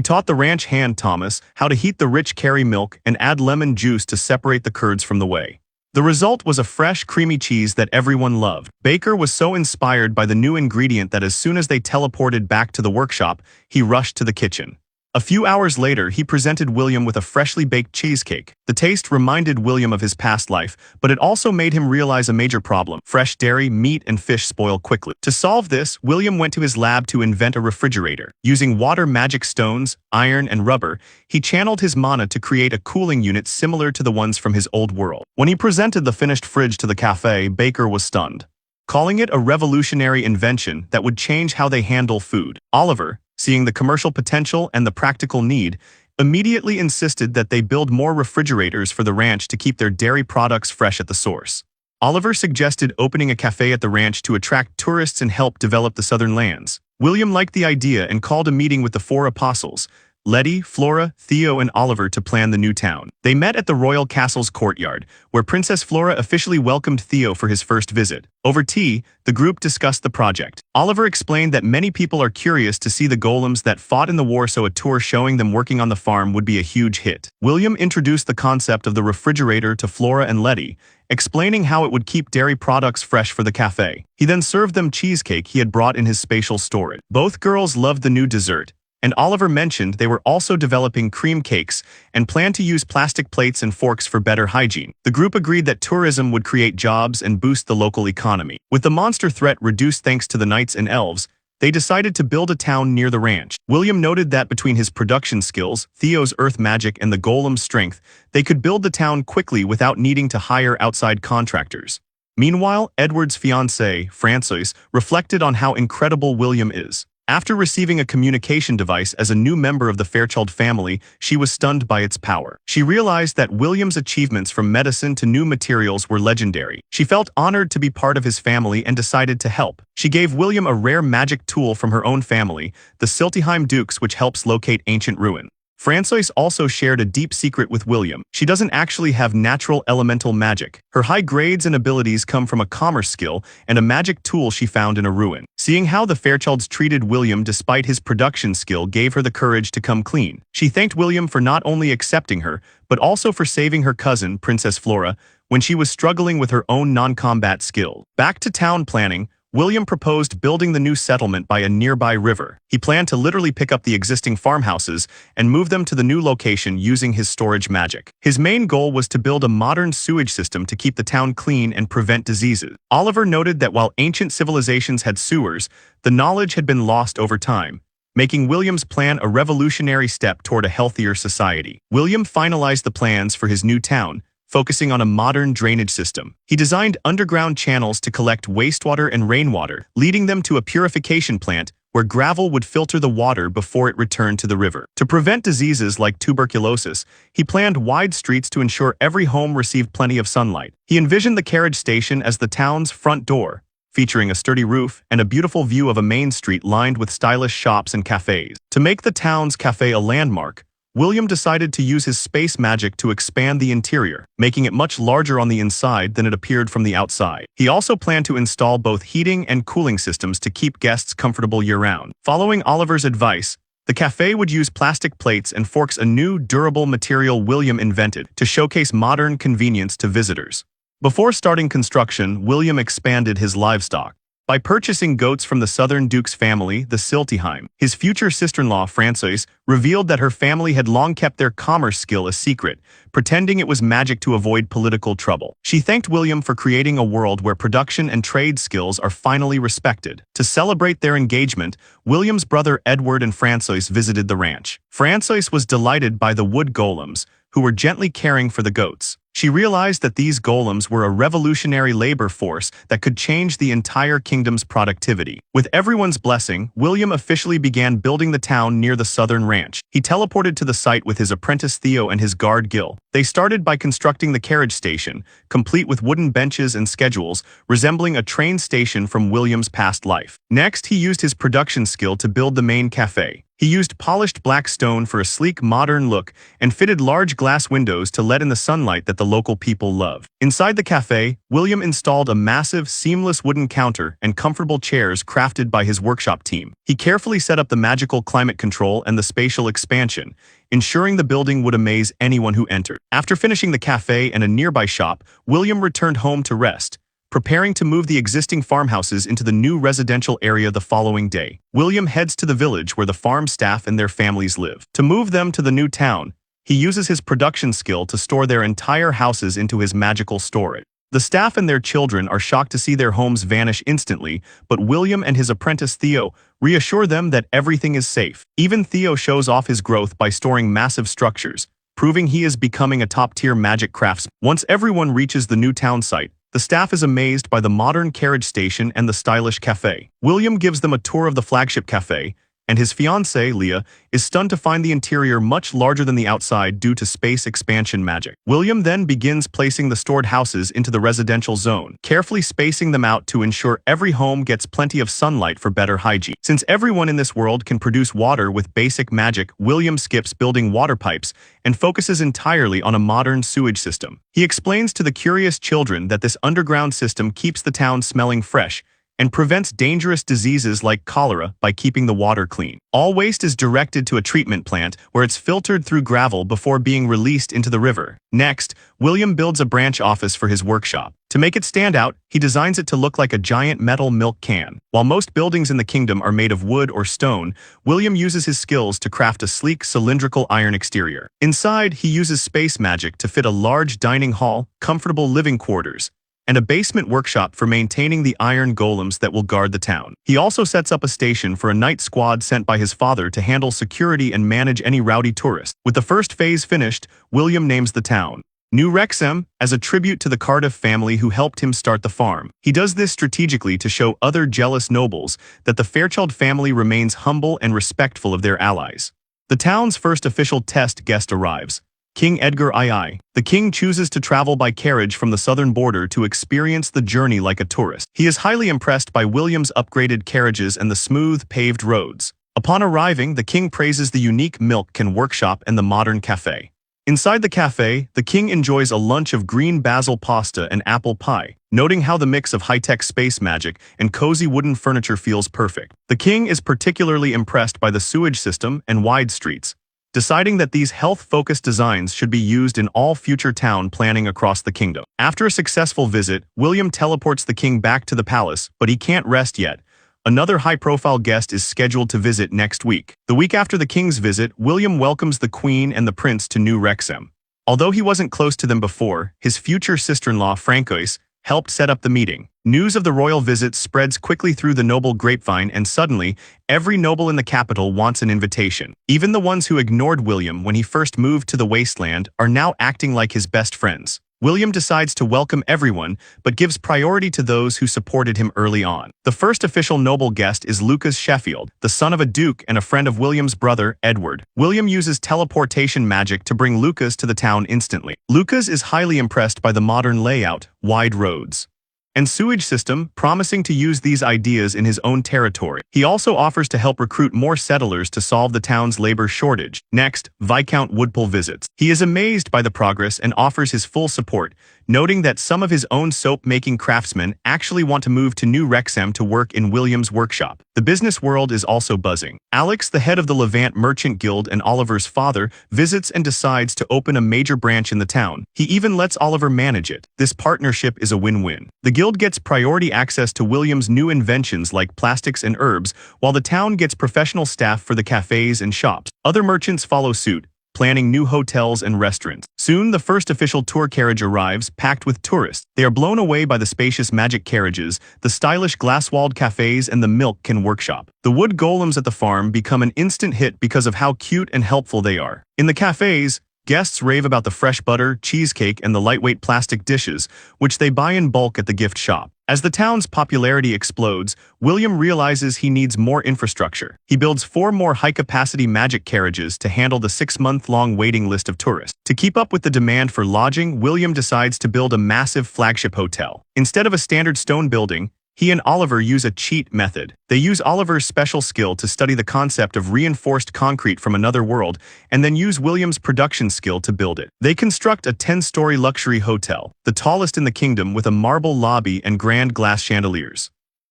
taught the ranch hand, Thomas, how to heat the rich curry milk and add lemon juice to separate the curds from the whey. The result was a fresh, creamy cheese that everyone loved. Baker was so inspired by the new ingredient that as soon as they teleported back to the workshop, he rushed to the kitchen. A few hours later, he presented William with a freshly baked cheesecake. The taste reminded William of his past life, but it also made him realize a major problem. Fresh dairy, meat, and fish spoil quickly. To solve this, William went to his lab to invent a refrigerator. Using water magic stones, iron, and rubber, he channeled his mana to create a cooling unit similar to the ones from his old world. When he presented the finished fridge to the cafe, Baker was stunned, calling it a revolutionary invention that would change how they handle food. Oliver, seeing the commercial potential and the practical need, immediately insisted that they build more refrigerators for the ranch to keep their dairy products fresh at the source. Oliver suggested opening a cafe at the ranch to attract tourists and help develop the southern lands. William liked the idea and called a meeting with the 4 apostles, Letty, Flora, Theo, and Oliver, to plan the new town. They met at the royal castle's courtyard, where Princess Flora officially welcomed Theo for his first visit. Over tea, the group discussed the project. Oliver explained that many people are curious to see the golems that fought in the war, so a tour showing them working on the farm would be a huge hit. William introduced the concept of the refrigerator to Flora and Letty, explaining how it would keep dairy products fresh for the cafe. He then served them cheesecake he had brought in his spatial storage. Both girls loved the new dessert, and Oliver mentioned they were also developing cream cakes and planned to use plastic plates and forks for better hygiene. The group agreed that tourism would create jobs and boost the local economy. With the monster threat reduced thanks to the knights and elves, they decided to build a town near the ranch. William noted that between his production skills, Theo's earth magic, and the golem's strength, they could build the town quickly without needing to hire outside contractors. Meanwhile, Edward's fiancée, Francois, reflected on how incredible William is. After receiving a communication device as a new member of the Fairchild family, she was stunned by its power. She realized that William's achievements from medicine to new materials were legendary. She felt honored to be part of his family and decided to help. She gave William a rare magic tool from her own family, the Siltyheim Dukes, which helps locate ancient ruin. Francois also shared a deep secret with William. She doesn't actually have natural elemental magic. Her high grades and abilities come from a commerce skill and a magic tool she found in a ruin. Seeing how the Fairchilds treated William despite his production skill gave her the courage to come clean. She thanked William for not only accepting her, but also for saving her cousin, Princess Flora, when she was struggling with her own non-combat skill. Back to town planning, William proposed building the new settlement by a nearby river. He planned to literally pick up the existing farmhouses and move them to the new location using his storage magic. His main goal was to build a modern sewage system to keep the town clean and prevent diseases. Oliver noted that while ancient civilizations had sewers, the knowledge had been lost over time, making William's plan a revolutionary step toward a healthier society. William finalized the plans for his new town, focusing on a modern drainage system. He designed underground channels to collect wastewater and rainwater, leading them to a purification plant where gravel would filter the water before it returned to the river. To prevent diseases like tuberculosis, he planned wide streets to ensure every home received plenty of sunlight. He envisioned the carriage station as the town's front door, featuring a sturdy roof and a beautiful view of a main street lined with stylish shops and cafes. To make the town's cafe a landmark, William decided to use his space magic to expand the interior, making it much larger on the inside than it appeared from the outside. He also planned to install both heating and cooling systems to keep guests comfortable year-round. Following Oliver's advice, the cafe would use plastic plates and forks, a new, durable material William invented, to showcase modern convenience to visitors. Before starting construction, William expanded his livestock by purchasing goats from the Southern Duke's family, the Siltyheim. His future sister-in-law, Francois, revealed that her family had long kept their commerce skill a secret, pretending it was magic to avoid political trouble. She thanked William for creating a world where production and trade skills are finally respected. To celebrate their engagement, William's brother Edward and Francois visited the ranch. Francois was delighted by the wood golems, who were gently caring for the goats. She realized that these golems were a revolutionary labor force that could change the entire kingdom's productivity. With everyone's blessing, William officially began building the town near the southern ranch. He teleported to the site with his apprentice Theo and his guard Gil. They started by constructing the carriage station, complete with wooden benches and schedules, resembling a train station from William's past life. Next, he used his production skill to build the main cafe. He used polished black stone for a sleek, modern look and fitted large glass windows to let in the sunlight that the local people love. Inside the cafe, William installed a massive, seamless wooden counter and comfortable chairs crafted by his workshop team. He carefully set up the magical climate control and the spatial expansion, ensuring the building would amaze anyone who entered. After finishing the cafe and a nearby shop, William returned home to rest, preparing to move the existing farmhouses into the new residential area the following day. William heads to the village where the farm staff and their families live. To move them to the new town, he uses his production skill to store their entire houses into his magical storage. The staff and their children are shocked to see their homes vanish instantly, but William and his apprentice Theo reassure them that everything is safe. Even Theo shows off his growth by storing massive structures, proving he is becoming a top-tier magic craftsman. Once everyone reaches the new town site, the staff is amazed by the modern carriage station and the stylish cafe. William gives them a tour of the flagship cafe, and his fiancée, Leah, is stunned to find the interior much larger than the outside due to space expansion magic. William then begins placing the stored houses into the residential zone, carefully spacing them out to ensure every home gets plenty of sunlight for better hygiene. Since everyone in this world can produce water with basic magic, William skips building water pipes and focuses entirely on a modern sewage system. He explains to the curious children that this underground system keeps the town smelling fresh and prevents dangerous diseases like cholera by keeping the water clean. All waste is directed to a treatment plant where it's filtered through gravel before being released into the river. Next, William builds a branch office for his workshop. To make it stand out, he designs it to look like a giant metal milk can. While most buildings in the kingdom are made of wood or stone, William uses his skills to craft a sleek, cylindrical iron exterior. Inside, he uses space magic to fit a large dining hall, comfortable living quarters, and a basement workshop for maintaining the iron golems that will guard the town. He also sets up a station for a night squad sent by his father to handle security and manage any rowdy tourists. With the first phase finished, William names the town New Wrexham, as a tribute to the Cardiff family who helped him start the farm. He does this strategically to show other jealous nobles that the Fairchild family remains humble and respectful of their allies. The town's first official test guest arrives, King Edgar II. The king chooses to travel by carriage from the southern border to experience the journey like a tourist. He is highly impressed by William's upgraded carriages and the smooth, paved roads. Upon arriving, the king praises the unique milk can workshop and the modern cafe. Inside the cafe, the king enjoys a lunch of green basil pasta and apple pie, noting how the mix of high-tech space magic and cozy wooden furniture feels perfect. The king is particularly impressed by the sewage system and wide streets, deciding that these health-focused designs should be used in all future town planning across the kingdom. After a successful visit, William teleports the king back to the palace, but he can't rest yet. Another high-profile guest is scheduled to visit next week. The week after the king's visit, William welcomes the queen and the prince to New Wrexham. Although he wasn't close to them before, his future sister-in-law, Francois, helped set up the meeting. News of the royal visit spreads quickly through the noble grapevine, and suddenly, every noble in the capital wants an invitation. Even the ones who ignored William when he first moved to the Wasteland are now acting like his best friends. William decides to welcome everyone, but gives priority to those who supported him early on. The first official noble guest is Lucas Sheffield, the son of a duke and a friend of William's brother, Edward. William uses teleportation magic to bring Lucas to the town instantly. Lucas is highly impressed by the modern layout, wide roads, and sewage system, promising to use these ideas in his own territory. He also offers to help recruit more settlers to solve the town's labor shortage. Next, Viscount Woodpull visits. He is amazed by the progress and offers his full support, noting that some of his own soap-making craftsmen actually want to move to New Wrexham to work in William's workshop. The business world is also buzzing. Alex, the head of the Levant Merchant Guild and Oliver's father, visits and decides to open a major branch in the town. He even lets Oliver manage it. This partnership is a win-win. The guild gets priority access to William's new inventions like plastics and herbs, while the town gets professional staff for the cafes and shops. Other merchants follow suit, planning new hotels and restaurants. Soon, the first official tour carriage arrives, packed with tourists. They are blown away by the spacious magic carriages, the stylish glass-walled cafes, and the milk can workshop. The wood golems at the farm become an instant hit because of how cute and helpful they are. In the cafes, guests rave about the fresh butter, cheesecake, and the lightweight plastic dishes, which they buy in bulk at the gift shop. As the town's popularity explodes, William realizes he needs more infrastructure. He builds 4 more high-capacity magic carriages to handle the 6-month-long waiting list of tourists. To keep up with the demand for lodging, William decides to build a massive flagship hotel. Instead of a standard stone building, he and Oliver use a cheat method. They use Oliver's special skill to study the concept of reinforced concrete from another world, and then use William's production skill to build it. They construct a 10-story luxury hotel, the tallest in the kingdom, with a marble lobby and grand glass chandeliers.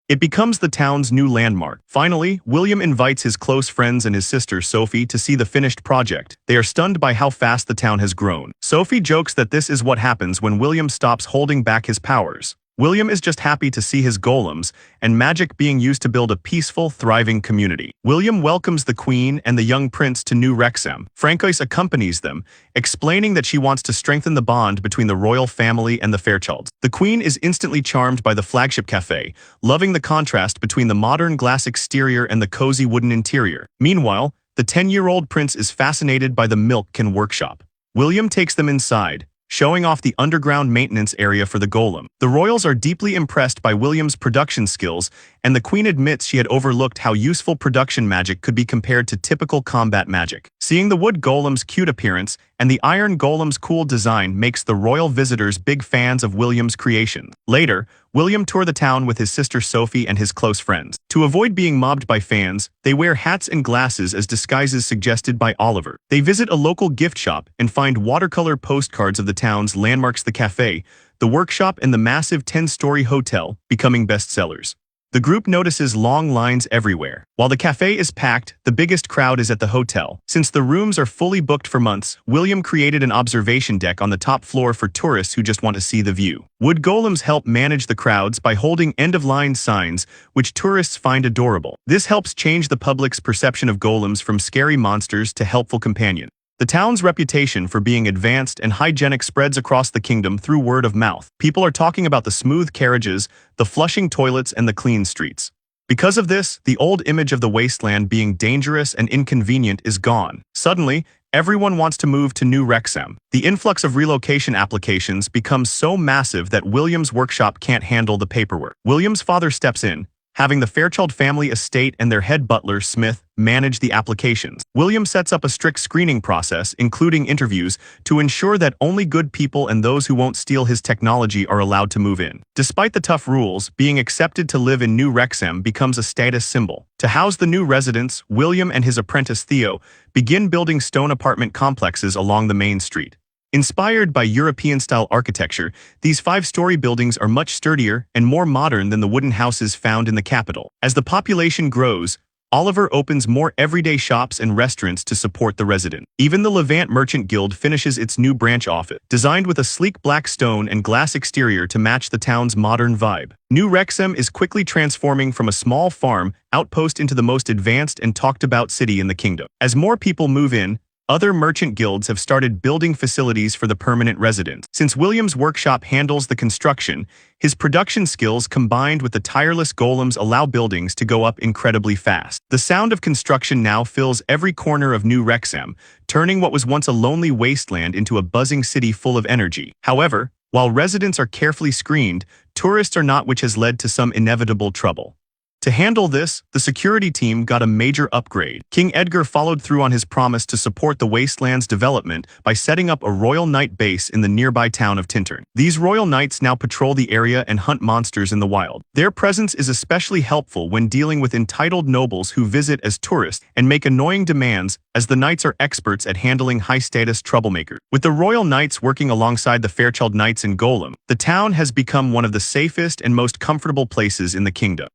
It becomes the town's new landmark. Finally, William invites his close friends and his sister, Sophie, to see the finished project. They are stunned by how fast the town has grown. Sophie jokes that this is what happens when William stops holding back his powers. William is just happy to see his golems and magic being used to build a peaceful, thriving community. William welcomes the queen and the young prince to New Wrexham. Francois accompanies them, explaining that she wants to strengthen the bond between the royal family and the Fairchilds. The queen is instantly charmed by the flagship cafe, loving the contrast between the modern glass exterior and the cozy wooden interior. Meanwhile, the 10-year-old prince is fascinated by the milk can workshop. William takes them inside, showing off the underground maintenance area for the golem. The royals are deeply impressed by William's production skills, and the queen admits she had overlooked how useful production magic could be compared to typical combat magic. Seeing the wood golem's cute appearance and the iron golem's cool design makes the royal visitors big fans of William's creation. Later, William toured the town with his sister Sophie and his close friends. To avoid being mobbed by fans, they wear hats and glasses as disguises suggested by Oliver. They visit a local gift shop and find watercolor postcards of the town's landmarks, the cafe, the workshop, and the massive 10-story hotel, becoming bestsellers. The group notices long lines everywhere. While the cafe is packed, the biggest crowd is at the hotel. Since the rooms are fully booked for months, William created an observation deck on the top floor for tourists who just want to see the view. Wood golems help manage the crowds by holding end-of-line signs, which tourists find adorable. This helps change the public's perception of golems from scary monsters to helpful companions. The town's reputation for being advanced and hygienic spreads across the kingdom through word of mouth. People are talking about the smooth carriages, the flushing toilets, and the clean streets. Because of this, the old image of the wasteland being dangerous and inconvenient is gone. Suddenly, everyone wants to move to New Wrexham. The influx of relocation applications becomes so massive that William's workshop can't handle the paperwork. William's father steps in, having the Fairchild family estate and their head butler, Smith, manage the applications. William sets up a strict screening process, including interviews, to ensure that only good people and those who won't steal his technology are allowed to move in. Despite the tough rules, being accepted to live in New Wrexham becomes a status symbol. To house the new residents, William and his apprentice Theo begin building stone apartment complexes along the main street. Inspired by European-style architecture, these 5-story buildings are much sturdier and more modern than the wooden houses found in the capital. As the population grows, Oliver opens more everyday shops and restaurants to support the residents. Even the Levant Merchant Guild finishes its new branch office, designed with a sleek black stone and glass exterior to match the town's modern vibe. New Wrexham is quickly transforming from a small farm outpost into the most advanced and talked-about city in the kingdom. As more people move in, other merchant guilds have started building facilities for the permanent residents. Since William's workshop handles the construction, his production skills combined with the tireless golems allow buildings to go up incredibly fast. The sound of construction now fills every corner of New Wrexham, turning what was once a lonely wasteland into a buzzing city full of energy. However, while residents are carefully screened, tourists are not, which has led to some inevitable trouble. To handle this, the security team got a major upgrade. King Edgar followed through on his promise to support the Wasteland's development by setting up a Royal Knight base in the nearby town of Tintern. These Royal Knights now patrol the area and hunt monsters in the wild. Their presence is especially helpful when dealing with entitled nobles who visit as tourists and make annoying demands, as the Knights are experts at handling high-status troublemakers. With the Royal Knights working alongside the Fairchild Knights in Golem, the town has become one of the safest and most comfortable places in the kingdom.